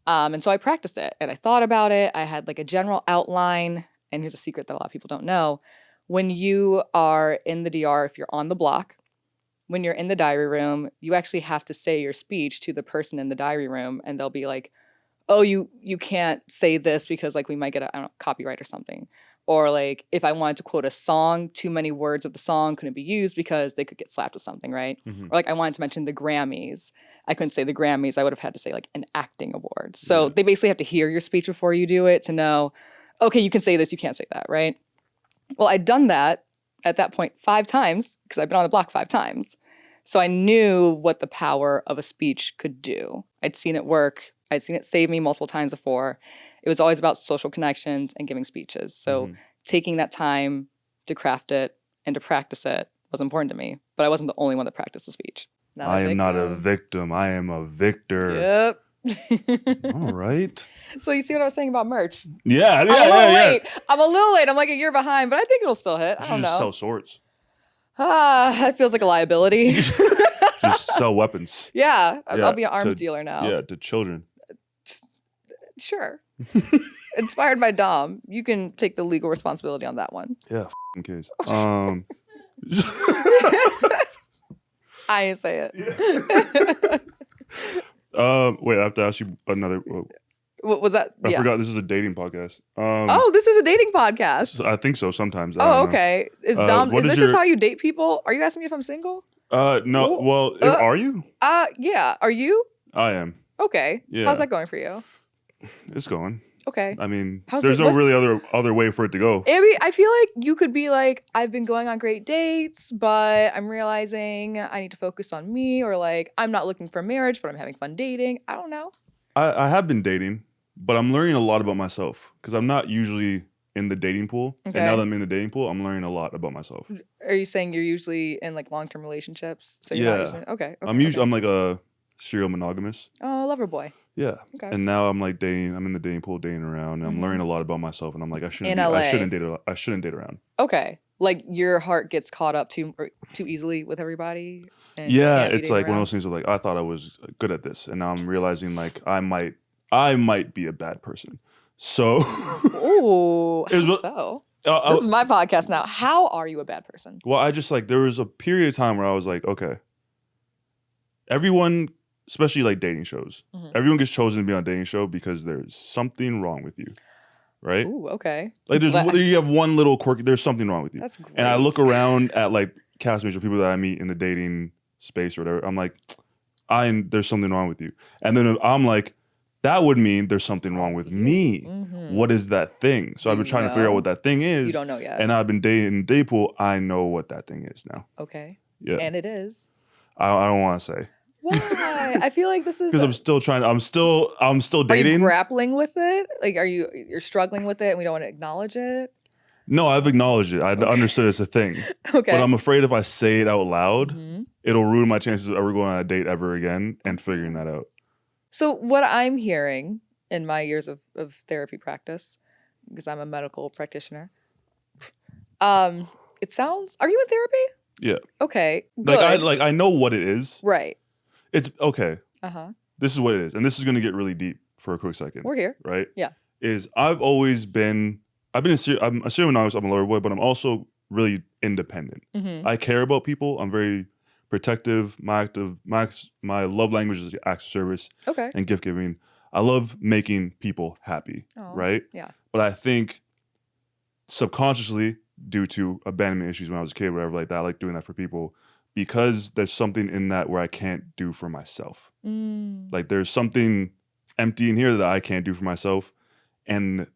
And so I practiced it and I thought about it. I had like a general outline. And here's a secret that a lot of people don't know. When you are in the DR, if you're on the block, when you're in the diary room, you actually have to say your speech to the person in the diary room. And they'll be like, oh, you can't say this because like we might get a copyright or something. Or like if I wanted to quote a song, too many words of the song couldn't be used because they could get slapped with something, right? Or like I wanted to mention the Grammys. I couldn't say the Grammys. I would have had to say like an acting award. So they basically have to hear your speech before you do it to know, okay, you can say this, you can't say that, right? Well, I'd done that at that point 5 times because I've been on the block 5 times. So I knew what the power of a speech could do. I'd seen it work. I'd seen it save me multiple times before. It was always about social connections and giving speeches. So taking that time to craft it and to practice it was important to me. But I wasn't the only one that practiced the speech. I am not a victim. I am a victor. Yep. All right. So you see what I was saying about merch? Yeah. I'm a little late. I'm like a year behind, but I think it'll still hit. I don't know. Just sell swords. That feels like a liability. Just sell weapons. Yeah. I'll be an arms dealer now. Yeah, to children. Sure. Inspired by Dom. You can take the legal responsibility on that one. Yeah, in case. I didn't say it. Yeah. Wait, I have to ask you another. What was that? I forgot this is a dating podcast. This is a dating podcast. I think so. Sometimes. Okay. Is Dom? Is this just how you date people? Are you asking me if I'm single? No. Well, are you? Yeah. Are you? I am. Okay. Yeah. How's that going for you? It's going. Okay. I mean, there's no really other way for it to go. I feel like you could be like, I've been going on great dates, but I'm realizing I need to focus on me, or like, I'm not looking for marriage, but I'm having fun dating. I don't know. I have been dating, but I'm learning a lot about myself because I'm not usually in the dating pool. Okay. And now that I'm in the dating pool, I'm learning a lot about myself. Are you saying you're usually in like long-term relationships? So you're not usually okay. I'm like a serial monogamous. Oh, lover boy. Yeah. Okay. And now I'm like dating. I'm in the dating pool, dating around, and I'm learning a lot about myself. And I'm like, I shouldn't date around. Okay. Like your heart gets caught up too easily with everybody. And yeah, it's like one of those things of like I thought I was good at this, and now I'm realizing like I might be a bad person. So. Ooh. So. This is my podcast now. How are you a bad person? Well, I just like there was a period of time where I was like, okay, everyone, especially like dating shows, everyone gets chosen to be on a dating show because there's something wrong with you, right? Ooh, okay. Like you have one little quirk. There's something wrong with you. That's great. And I look around at like castmates or people that I meet in the dating space or whatever. I'm like, there's something wrong with you. And then I'm like, that would mean there's something wrong with me. What is that thing? So I've been trying to figure out what that thing is. You don't know yet. And I've been dating day pool. I know what that thing is now. Okay. Yeah. And it is. I don't want to say. Why? I feel like this is because I'm still trying. I'm still dating. Are you grappling with it? Like, you're struggling with it, and we don't want to acknowledge it? No, I've acknowledged it. I understood it's a thing. Okay. But I'm afraid if I say it out loud, it'll ruin my chances of ever going on a date ever again and figuring that out. So what I'm hearing in my years of therapy practice, because I'm a medical practitioner, it sounds. Are you in therapy? Yeah. Okay. Good. I know what it is. Right. It's okay. This is what it is, and this is going to get really deep for a quick second. We're here. Right? Yeah. I'm a serial monogamous, I'm a lover boy, but I'm also really independent. I care about people. I'm very protective. My love language is acts of service and gift giving. I love making people happy, right? Yeah. But I think subconsciously, due to abandonment issues when I was a kid, whatever like that, I like doing that for people because there's something in that where I can't do for myself. Like there's something empty in here that I can't do for myself. And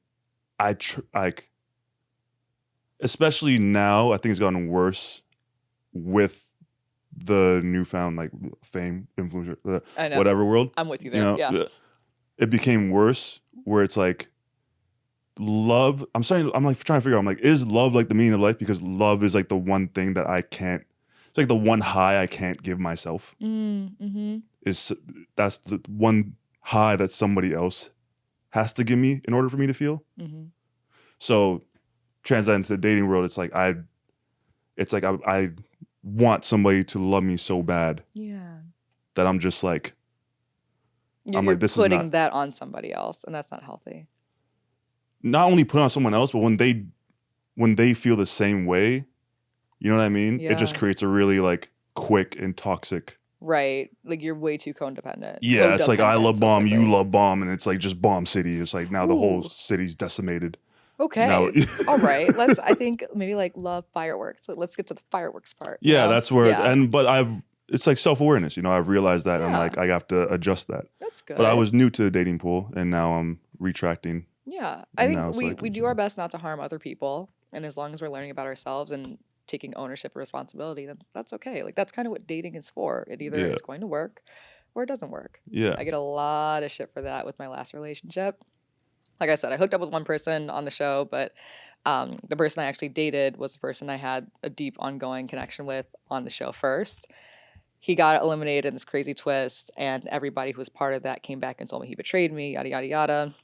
especially now, I think it's gotten worse with the newfound like fame, influencer, whatever world. I'm with you there. Yeah. It became worse where it's like love. I'm like trying to figure out. I'm like, is love like the meaning of life? Because love is like the one thing that I can't. It's like the one high I can't give myself. That's the one high that somebody else has to give me in order for me to feel. So translate into the dating world, it's like I want somebody to love me so bad. Yeah. That I'm just like you're putting that on somebody else, and that's not healthy. Not only put it on someone else, but when they feel the same way, you know what I mean? Yeah. It just creates a really like quick and toxic. Right. Like you're way too codependent. Yeah, it's like I love bomb, you love bomb, and it's like just bomb city. It's like now the whole city's decimated. Okay. All right. I think maybe like love fireworks. Let's get to the fireworks part. Yeah, that's where it's like self-awareness, I've realized that and like I have to adjust that. That's good. But I was new to the dating pool and now I'm retracting. Yeah. I think we do our best not to harm other people, and as long as we're learning about ourselves and taking ownership or responsibility, then that's okay. Like that's kind of what dating is for. It either is going to work or it doesn't work. Yeah. I get a lot of shit for that with my last relationship. Like I said, I hooked up with one person on the show, but the person I actually dated was the person I had a deep ongoing connection with on the show first. He got eliminated in this crazy twist, and everybody who was part of that came back and told me he betrayed me, yada, yada, yada.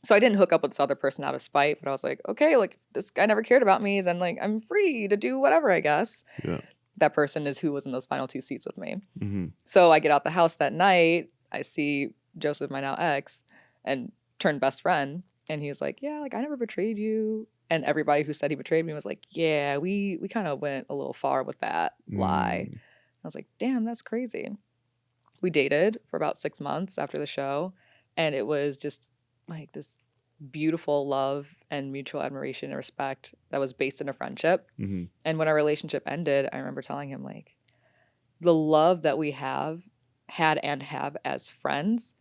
So I didn't hook up with this other person out of spite, but I was like, okay, like this guy never cared about me, then like I'm free to do whatever, I guess. Yeah. That person is who was in those final two seats with me. So I get out the house that night, I see Joseph, my now ex, and turned best friend, and he was like, yeah, like I never betrayed you. And everybody who said he betrayed me was like, yeah, we kind of went a little far with that lie. I was like, damn, that's crazy. We dated for about 6 months after the show, and it was just like this beautiful love and mutual admiration and respect that was based in a friendship. And when our relationship ended, I remember telling him like, the love that we had and have as friends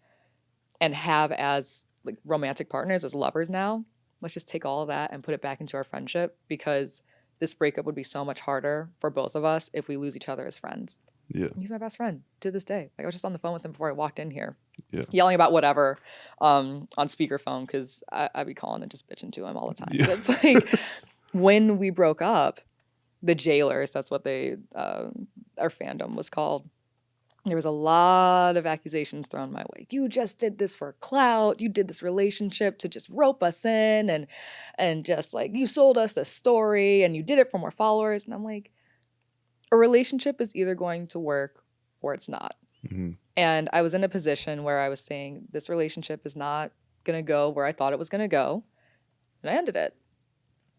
and have as like romantic partners, as lovers now, let's just take all of that and put it back into our friendship, because this breakup would be so much harder for both of us if we lose each other as friends. Yeah. He's my best friend to this day. Like I was just on the phone with him before I walked in here. yelling about whatever on speakerphone because I be calling and just bitching to him all the time. Yeah. It's like when we broke up, the jailers, that's what they our fandom was called. There was a lot of accusations thrown my way. You just did this for clout. You did this relationship to just rope us in and just like you sold us the story and you did it for more followers. And I'm like, a relationship is either going to work or it's not. Mm-hmm. And I was in a position where I was saying this relationship is not going to go where I thought it was going to go. And I ended it.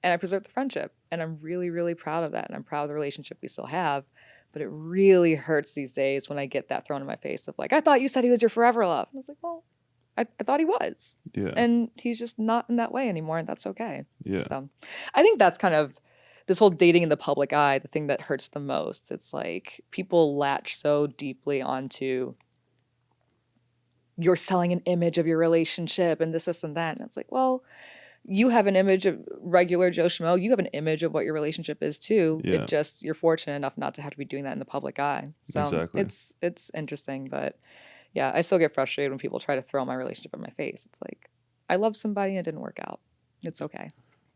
And I preserved the friendship. And I'm really, really proud of that. And I'm proud of the relationship we still have. But it really hurts these days when I get that thrown in my face of like, I thought you said he was your forever love. And I was like, well, I thought he was. Yeah. And he's just not in that way anymore. And that's okay. Yeah. So I think that's kind of this whole dating in the public eye, the thing that hurts the most. It's like people latch so deeply onto you're selling an image of your relationship and this, and that. And it's like, well, you have an image of regular Joe Schmo. You have an image of what your relationship is too. Yeah. It just, you're fortunate enough not to have to be doing that in the public eye. So Exactly. it's interesting, but yeah, I still get frustrated when people try to throw my relationship in my face. It's like, I love somebody and it didn't work out. It's okay.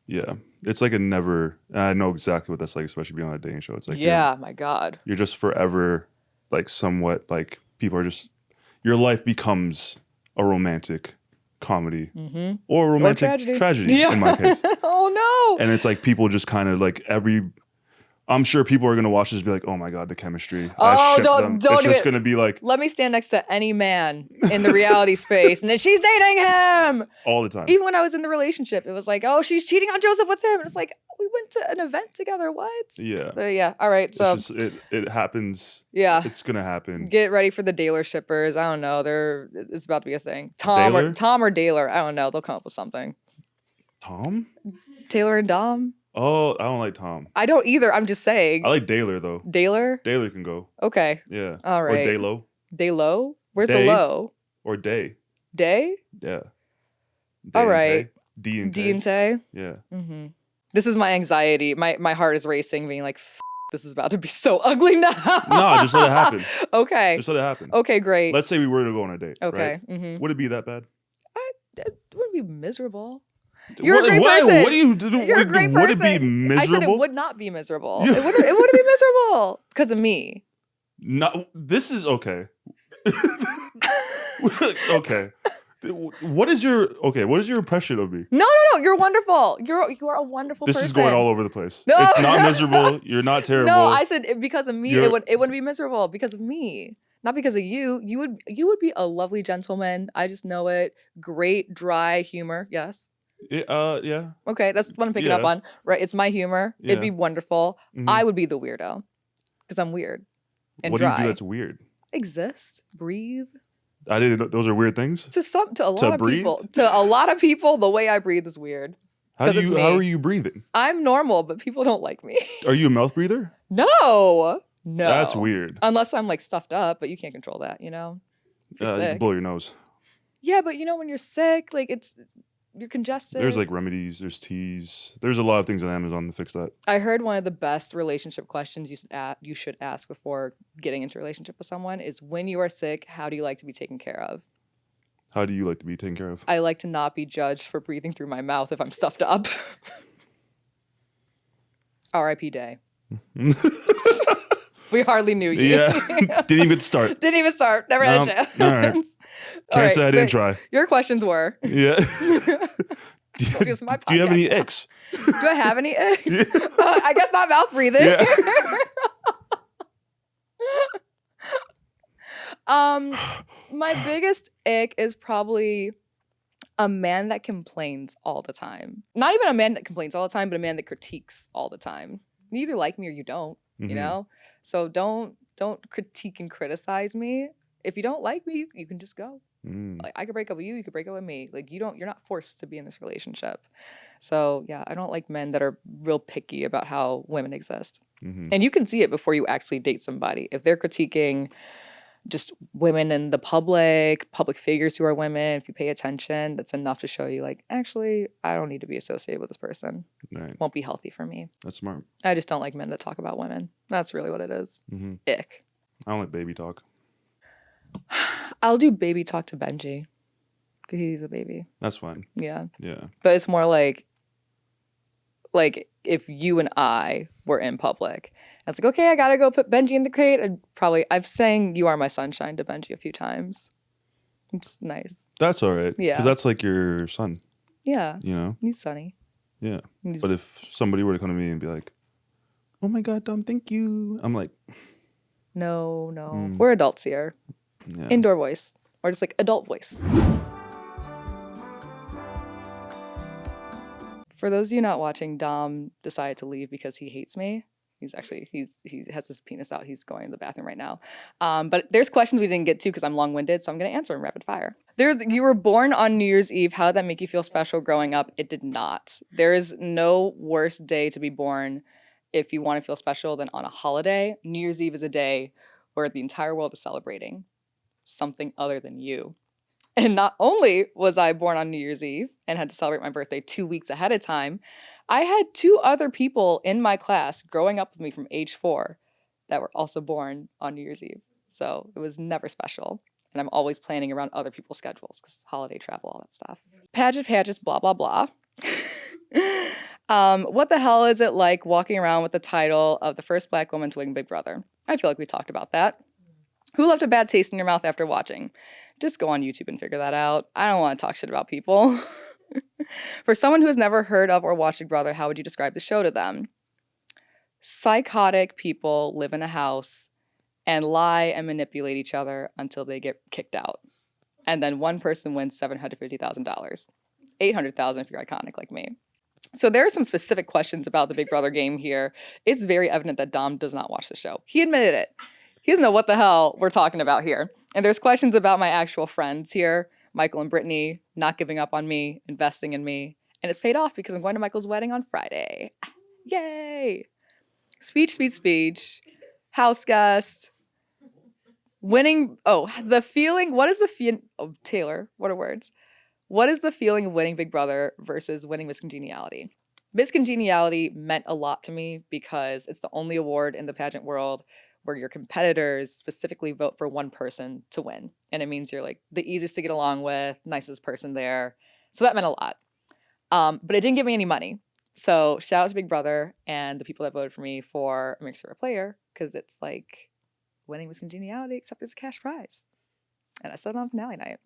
Yeah. It's like I know exactly what that's like, especially being on a dating show. It's like, yeah, my God. You're just forever like somewhat like people are just, your life becomes a romantic comedy or a romantic tragedy in my case. Oh no. And it's like people just kind of like I'm sure people are going to watch this and be like, oh my God, the chemistry. Oh, don't It's just going to be like. Let me stand next to any man in the reality space and then she's dating him. All the time. Even when I was in the relationship, it was like, oh, she's cheating on Joseph with him. And it's like, we went to an event together. What? Yeah. But yeah. All right. So it's just, it happens. Yeah. It's going to happen. Get ready for the Daylor shippers. I don't know. It's about to be a thing. Daylor? Tom or Daylor. I don't know. They'll come up with something. Tom? Taylor and Dom? Oh, I don't like Tom. I don't either. I'm just saying. I like Daylor though. Daylor? Daylor can go. Okay. Yeah. All right. Or Daylo. Daylo? Where's Day. the low? Or Day. Day? Yeah. All right. D and D and Tay? Yeah. Mm-hmm. This is my anxiety. My heart is racing, being like, this is about to be so ugly now. No, just let it happen. Okay. Just let it happen. Okay, great. Let's say we were to go on a date. Okay. Right? Mm-hmm. Would it be that bad? It wouldn't be miserable. You're a great person. What do you do? You're a great person. Would it be miserable? I said it would not be miserable. It wouldn't be miserable because of me. No, this is okay. Okay. What is your impression of me? No. You're wonderful. You are a wonderful person. This is going all over the place. No. It's not miserable. You're not terrible. No, I said because of me, it wouldn't be miserable because of me. Not because of you. You would be a lovely gentleman. I just know it. Great dry humor. Yes. Yeah. Okay, that's what I'm picking up on. Right, it's my humor. Yeah. It'd be wonderful. Mhm. I would be the weirdo because I'm weird and what dry. do you do that's weird? Exist, breathe. I didn't know those are weird things. To a lot of breathe? people. To a lot of people, the way I breathe is weird. How are you breathing? I'm normal, but people don't like me. Are you a mouth breather? No. That's weird. Unless I'm like stuffed up, but you can't control that, you know? If you're You sick. can blow your nose. Yeah, but you know when you're sick, like you're congested. There's like remedies, there's teas. There's a lot of things on Amazon to fix that. I heard one of the best relationship questions you should ask before getting into a relationship with someone is when you are sick, how do you like to be taken care of? How do you like to be taken care of? I like to not be judged for breathing through my mouth if I'm stuffed up. R.I.P. Day. We hardly knew you. Yeah. Didn't even start. Never had a chance. All right. Can't say I didn't try. Your questions were. Yeah. Do you have any icks? Do I have any icks? Yeah. I guess not mouth breathing. Yeah. My biggest ick is probably a man that complains all the time. Not even a man that complains all the time, but a man that critiques all the time. You either like me or you don't, you know? So don't critique and criticize me. If you don't like me, you can just go. Like I could break up with you, you could break up with me. Like you're not forced to be in this relationship. So yeah, I don't like men that are real picky about how women exist. And you can see it before you actually date somebody. If they're critiquing just women in the public figures who are women, if you pay attention, that's enough to show you like, actually, I don't need to be associated with this person. Right. Won't be healthy for me. That's smart. I just don't like men that talk about women. That's really what it is. Ick. I don't like baby talk. I'll do baby talk to Benji. 'Cause he's a baby. That's fine. Yeah. Yeah. But it's more like if you and I were in public, and it's like, okay, I gotta go put Benji in the crate. I've sang "You Are My Sunshine" to Benji a few times. It's nice. That's all right. Yeah. Because that's like your son. Yeah. You know? He's sunny. Yeah. But if somebody were to come to me and be like, oh my God, Dom, thank you. I'm like, no. We're adults here. yeah. Indoor voice. Or just like adult voice. For those of you not watching, Dom decided to leave because he hates me. He has his penis out. He's going to the bathroom right now. But there's questions we didn't get to because I'm long-winded, so I'm going to answer in rapid fire. You were born on New Year's Eve. How did that make you feel special growing up? It did not. There is no worse day to be born if you want to feel special than on a holiday. New Year's Eve is a day where the entire world is celebrating something other than you. And not only was I born on New Year's Eve and had to celebrate my birthday 2 weeks ahead of time, I had 2 other people in my class growing up with me from age 4 that were also born on New Year's Eve. So it was never special. And I'm always planning around other people's schedules because holiday travel, all that stuff. Pageants, blah, blah, blah. What the hell is it like walking around with the title of the first Black woman to win Big Brother? I feel like we talked about that. Who left a bad taste in your mouth after watching? Just go on YouTube and figure that out. I don't want to talk shit about people. For someone who has never heard of or watched Big Brother, how would you describe the show to them? Psychotic people live in a house and lie and manipulate each other until they get kicked out. And then one person wins $750,000. $800,000 if you're iconic like me. So there are some specific questions about the Big Brother game here. It's very evident that Dom does not watch the show. He admitted it. He doesn't know what the hell we're talking about here. And there's questions about my actual friends here, Michael and Brittany, not giving up on me, investing in me. And it's paid off because I'm going to Michael's wedding on Friday. Yay! Speech. House guest. Winning. Oh, the feeling. What is the feeling? Oh, Taylor, what are words? What is the feeling of winning Big Brother versus winning Miss Congeniality? Miss Congeniality meant a lot to me because it's the only award in the pageant world where your competitors specifically vote for one person to win. And it means you're like the easiest to get along with, nicest person there. So that meant a lot. But it didn't give me any money. So shout out to Big Brother and the people that voted for me for a Mixed for a Player, because it's like winning Miss Congeniality, except there's a cash prize. And I said it on finale night.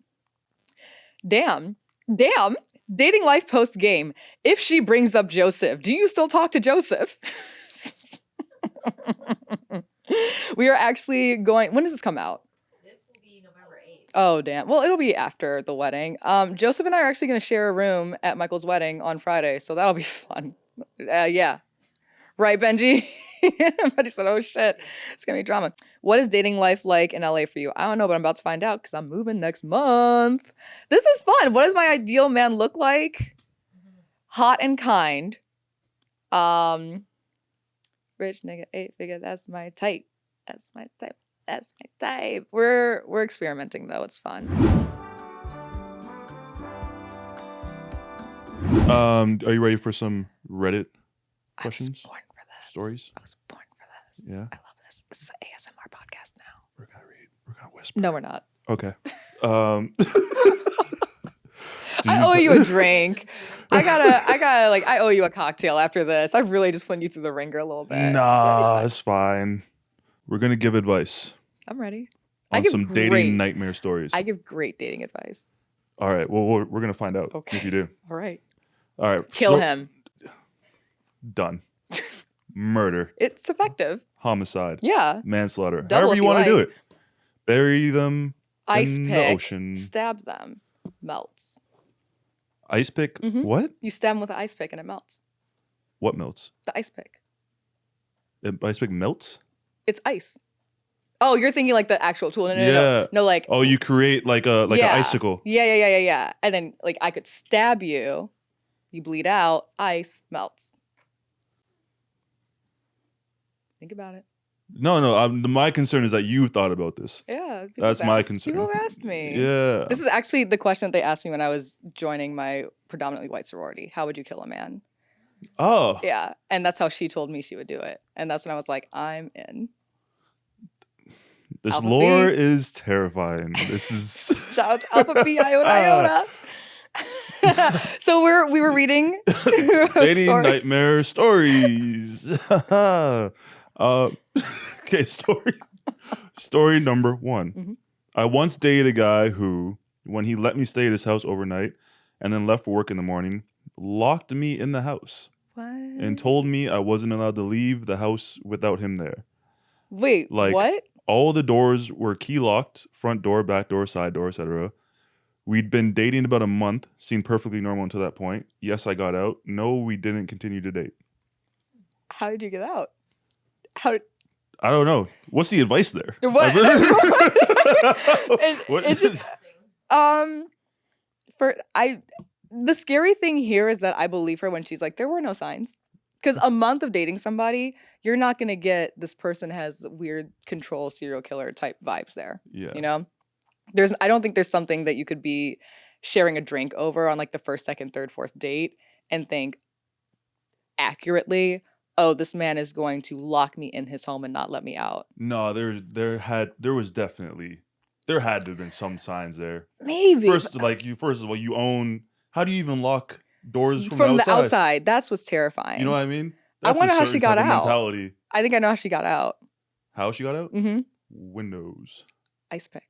Damn. Dating life post game. If she brings up Joseph, do you still talk to Joseph? We are actually going. When does this come out? This will be November 8th. Oh, damn. Well, it'll be after the wedding. Joseph and I are actually going to share a room at Michael's wedding on Friday, so that'll be fun. Yeah. Right, Benji? Benji said, oh, shit. It's going to be drama. What is dating life like in LA for you? I don't know, but I'm about to find out because I'm moving next month. This is fun. What does my ideal man look like? Hot and kind. Rich nigga, 8-figure, that's my type. We're experimenting though, it's fun. Are you ready for some Reddit questions? I was born for this. Stories? I was born for this. Yeah. I love this. This is an ASMR podcast now. We're gonna read. We're gonna whisper. No, we're not. Okay. I owe you a drink. I owe you a cocktail after this. I've really just put you through the ringer a little bit. Nah, it's fine. We're gonna give advice I'm ready. on some dating nightmare stories. I give great dating advice. All right. Well, we're gonna find out if you do. All right. All right. Kill him. Done. Murder. It's effective. Homicide. Yeah. Manslaughter. Double However if you you want to do like. it. Bury them Ice in pick. the ocean. Stab them. Melts. Ice pick? Mhm. What? You stab them with an ice pick and it melts. What melts? The ice pick. Ice pick melts? It's ice. Oh, you're thinking like the actual tool. No. Yeah. No, like. Oh, you create like an icicle. Yeah. And then like I could stab you. You bleed out. Ice melts. Think about it. No. My concern is that you thought about this. Yeah. That's my concern. People have asked me. Yeah. This is actually the question that they asked me when I was joining my predominantly white sorority. How would you kill a man? Oh. Yeah. And that's how she told me she would do it. And that's when I was like, I'm in. This Alpha lore Phi. is terrifying. This is Shout out to Alpha Phi Iota Iota. So we were reading dating Sorry. nightmare stories. Okay, story number 1. Mhm. I once dated a guy who, when he let me stay at his house overnight and then left for work in the morning, locked me in the house What? and told me I wasn't allowed to leave the house without him there. Wait, Like, what? all the doors were key locked, front door, back door, side door, etc. We'd been dating about a month, seemed perfectly normal until that point. Yes, I got out. No, we didn't continue to date. How did you get out? How? I don't know. What's the advice there? What? What it just the scary thing here is that I believe her when she's like, there were no signs. Because a month of dating somebody, you're not gonna get this person has weird control serial killer type vibes there. Yeah. You know? I don't think there's something that you could be sharing a drink over on like the first, second, third, fourth date and think accurately, oh, this man is going to lock me in his home and not let me out. No, there had to have been some signs there. Maybe. First of all, you own. How do you even lock doors from the outside? outside. That's what's terrifying. You know what I mean? I That's wonder a how she certain got type of out. mentality. I think I know how she got out. How she got out? Mm-hmm. Windows. Ice pick.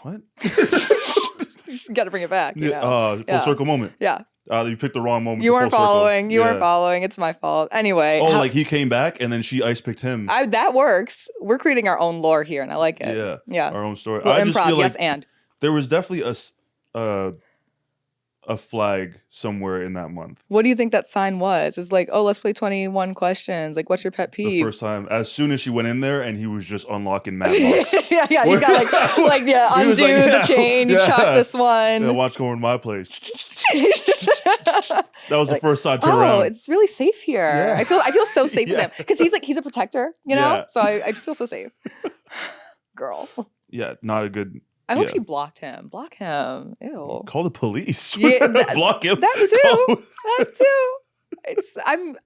What? You just got to bring it back. You know? Full circle moment. Yeah. You picked the wrong moment. You for weren't full circle. following. You weren't Yeah. following. It's my fault. Anyway. Oh, like he came back and then she ice picked him. That works. We're creating our own lore here, and I like it. Yeah. Yeah. Our own story. Well, I just improv, feel like yes, and. there was definitely a flag somewhere in that month. What do you think that sign was? It's like, oh, let's play 21 questions. Like, what's your pet The peeve? first time, as soon as she went in there and he was just unlocking Matlock's. yeah, he's got like He was undo like, the chain, you chuck this one. Yeah, watch go over to my place. That was the first time I turned Oh, around. it's really safe here. Yeah. I feel so safe Yeah. with him because he's a protector, you know. Yeah. So I just feel so safe. Girl, Yeah, not a good. I hope Yeah. she blocked him. Block him. Ew. Call the police. Yeah, Block him. That too. That too. I'm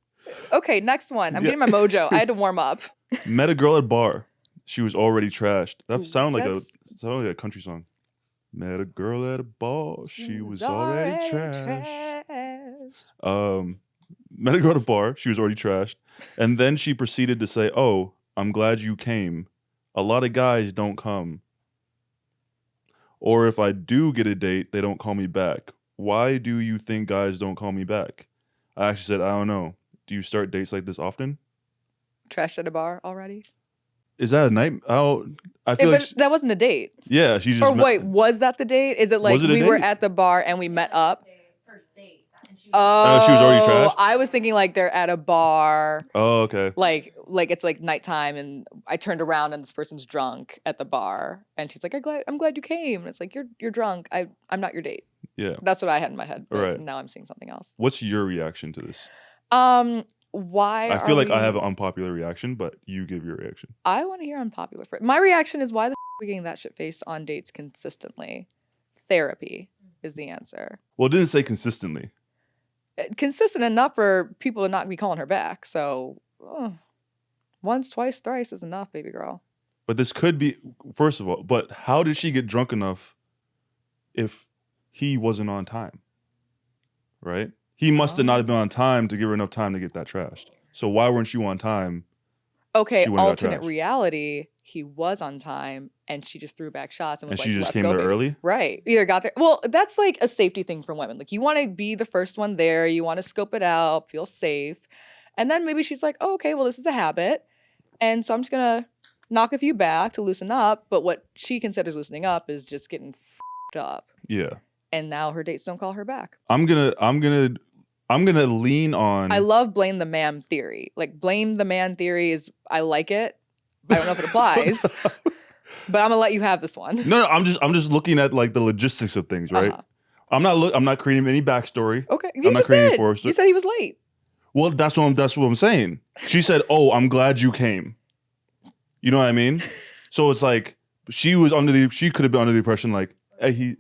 okay. Next one. I'm Yeah. getting my mojo. I had to warm up. Met a girl at bar. She was already trashed. That sounded That's- like a country song. Met a girl at a bar. She was already trashed. Met a girl at a bar. She was already trashed. And then she proceeded to say, "Oh, I'm glad you came. A lot of guys don't come. Or if I do get a date, they don't call me back. Why do you think guys don't call me back?" I actually said, "I don't know. Do you start dates like this often?" Trashed at a bar already. Is that a night? Oh, I feel like that wasn't a date. yeah, she just Or wait, was that the date? Is it like Was it a we were date? at the bar and we met up? First date. And she Oh, she was already trashed? I was thinking like they're at a bar, Oh, okay. like it's like nighttime, and I turned around and this person's drunk at the bar, and she's like, I'm glad you came." And it's like you're drunk. I'm not your date. Yeah. That's what I had in my head. But Right. now I'm seeing something else. What's your reaction to this? Why? I feel like I we- have an unpopular reaction, but you give your reaction. I want to hear unpopular. My reaction is why the are we getting that shit faced on dates consistently? Therapy is the answer. Well, it didn't say consistently. Consistent enough for people to not be calling her back. So once, twice, thrice is enough, baby girl. But this could be, first of all, but how did she get drunk enough if he wasn't on time? Right? He must have not have been on time to give her enough time to get that trashed. So why weren't you on time? Okay, She wouldn't have got alternate trashed. reality, he was on time and she just threw back shots and was And like, she just "Let's came go, there baby." early? Right. Either got there. Well, that's like a safety thing for women. Like you want to be the first one there, you want to scope it out, feel safe. And then maybe she's like, "Oh, okay, well, this is a habit. And so I'm just going to knock a few back to loosen up." But what she considers loosening up is just getting f***ed up. Yeah. And now her dates don't call her back. I'm gonna lean on. I love blame the man theory. Like blame the man theory is, I like it. I don't know if it applies, but I'm gonna let you have this one. No, I'm just looking at like the logistics of things, right? Uh-huh. I'm not creating any backstory. Okay, I'm you not just creating did. Forrester. You said he was late. Well, that's what I'm saying. She said, "Oh, I'm glad you came." You know what I mean? So it's like she could have been under the impression like, hey,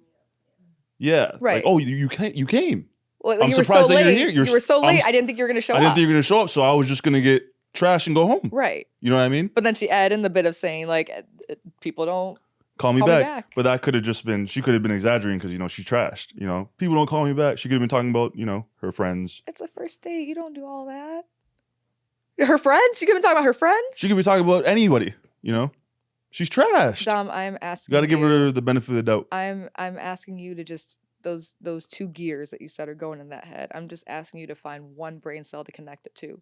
Right. like, "Oh, you came." Well, I'm you were surprised so that you're late. here. You were so late. I'm- I didn't think you were gonna show I up. didn't think you were gonna show up, so I was just gonna get trash and go home. Right. You know what I mean? But then she added in the bit of saying, like, people don't Call me Call me back. back. But that could have just been, she could have been exaggerating because, she trashed. People don't call me back. She could have been talking about, her friends. It's a first date. You don't do all that. Her friends? She could have been talking about her friends? She could be talking about anybody, She's trashed. Dom, I'm asking You got to give her the benefit of the doubt. I'm asking you to just those two gears that you said are going in that head. I'm just asking you to find one brain cell to connect it to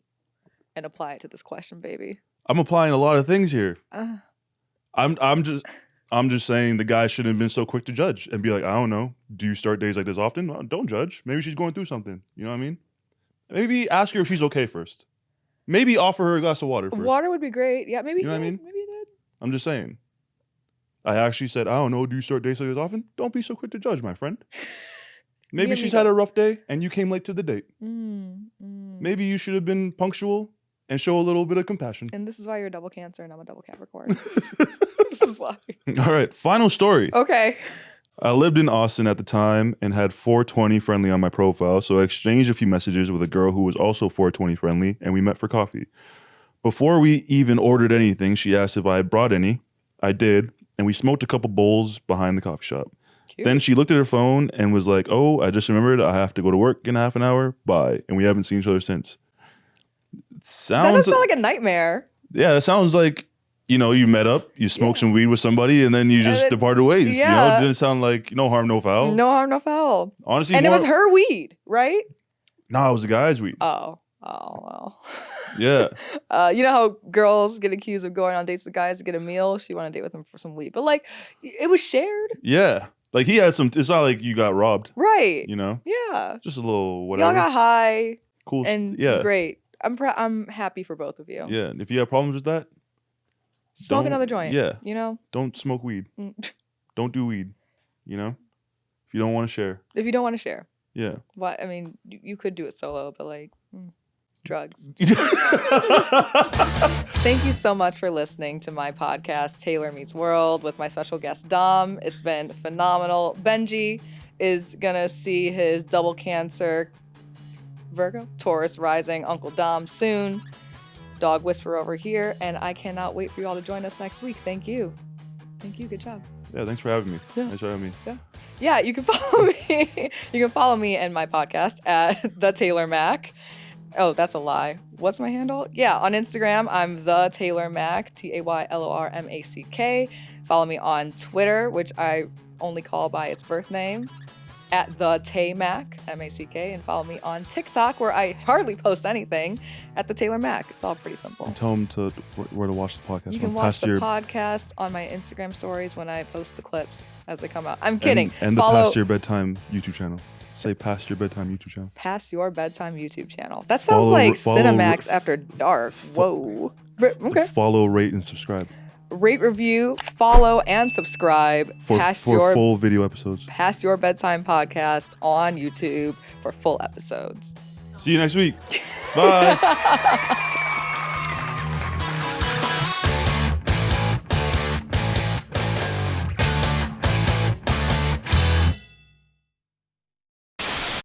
and apply it to this question, baby. I'm applying a lot of things here. Uh, I'm just saying the guy shouldn't have been so quick to judge and be like, I don't know. Do you start days like this often? Don't judge. Maybe she's going through something. You know what I mean? Maybe ask her if she's okay first. Maybe offer her a glass of water first. water would be great. Yeah, maybe You know what I mean? Maybe he did. I'm just saying. I actually said, I don't know. Do you start days like this often? Don't be so quick to judge, my friend. Maybe and she's me had don't. a rough day and you came late to the date. Maybe you should have been punctual and show a little bit of compassion. And this is why you're a double Cancer and I'm a double Capricorn. This is why. All right, final story. Okay. I lived in Austin at the time and had 420 friendly on my profile, so I exchanged a few messages with a girl who was also 420 friendly, and we met for coffee. Before we even ordered anything, she asked if I had brought any. I did, and we smoked a couple bowls behind the coffee shop. Cute. Then she looked at her phone and was like, oh, I just remembered I have to go to work in half an hour. Bye. And we haven't seen each other since. That Sounds does sound like a nightmare. Yeah, that sounds like, you met up, you smoked some weed with somebody, and then you just departed ways. yeah. It didn't sound like no harm, no foul. No harm, no foul. Honestly, And it was her weed, right? Nah, it was the guy's weed. Oh, well. Yeah. You know how girls get accused of going on dates with guys to get a meal? She went on a date with him for some weed. But, like, it was shared. Yeah. Like, he had some, it's not like you got robbed. Right. Yeah. Just a little Y'all whatever. got high. Cool. And Yeah. great. I'm happy for both of you. Yeah. And if you have problems with that, Smoke don't- another joint. yeah. Don't smoke weed. Don't do weed. If you don't want to share. If you don't want to share. Yeah. What? I mean, you could do it solo, but, like, drugs. Thank you so much for listening to my podcast, Taylor Meets World, with my special guest, Dom. It's been phenomenal. Benji is going to see his double Cancer, Virgo, Taurus rising, Uncle Dom soon. Dog Whisper over here. And I cannot wait for you all to join us next week. Thank you. Thank you. Good job. Yeah, thanks for having me. Yeah. Thanks for having me. Yeah, you can follow me. You can follow me and my podcast at The Taylor Mac. Oh, that's a lie. What's my handle? Yeah, on Instagram, I'm The Taylor Mac, TaylorMack. Follow me on Twitter, which I only call by its birth name, at The Tay Mac, MACK. And follow me on TikTok, where I hardly post anything, at The Taylor Mac. It's all pretty simple. Tell them where to watch the podcast. You can watch the podcast on my Instagram stories when I post the clips as they come out. I'm kidding. And the Past Your Bedtime YouTube channel. Say Past Your Bedtime YouTube channel. Past Your Bedtime YouTube channel. That sounds like Cinemax After Dark. Whoa. Okay. Follow, rate, and subscribe. Rate, review, follow, and subscribe For full video episodes. Past Your Bedtime podcast on YouTube for full episodes. See you next week. Bye.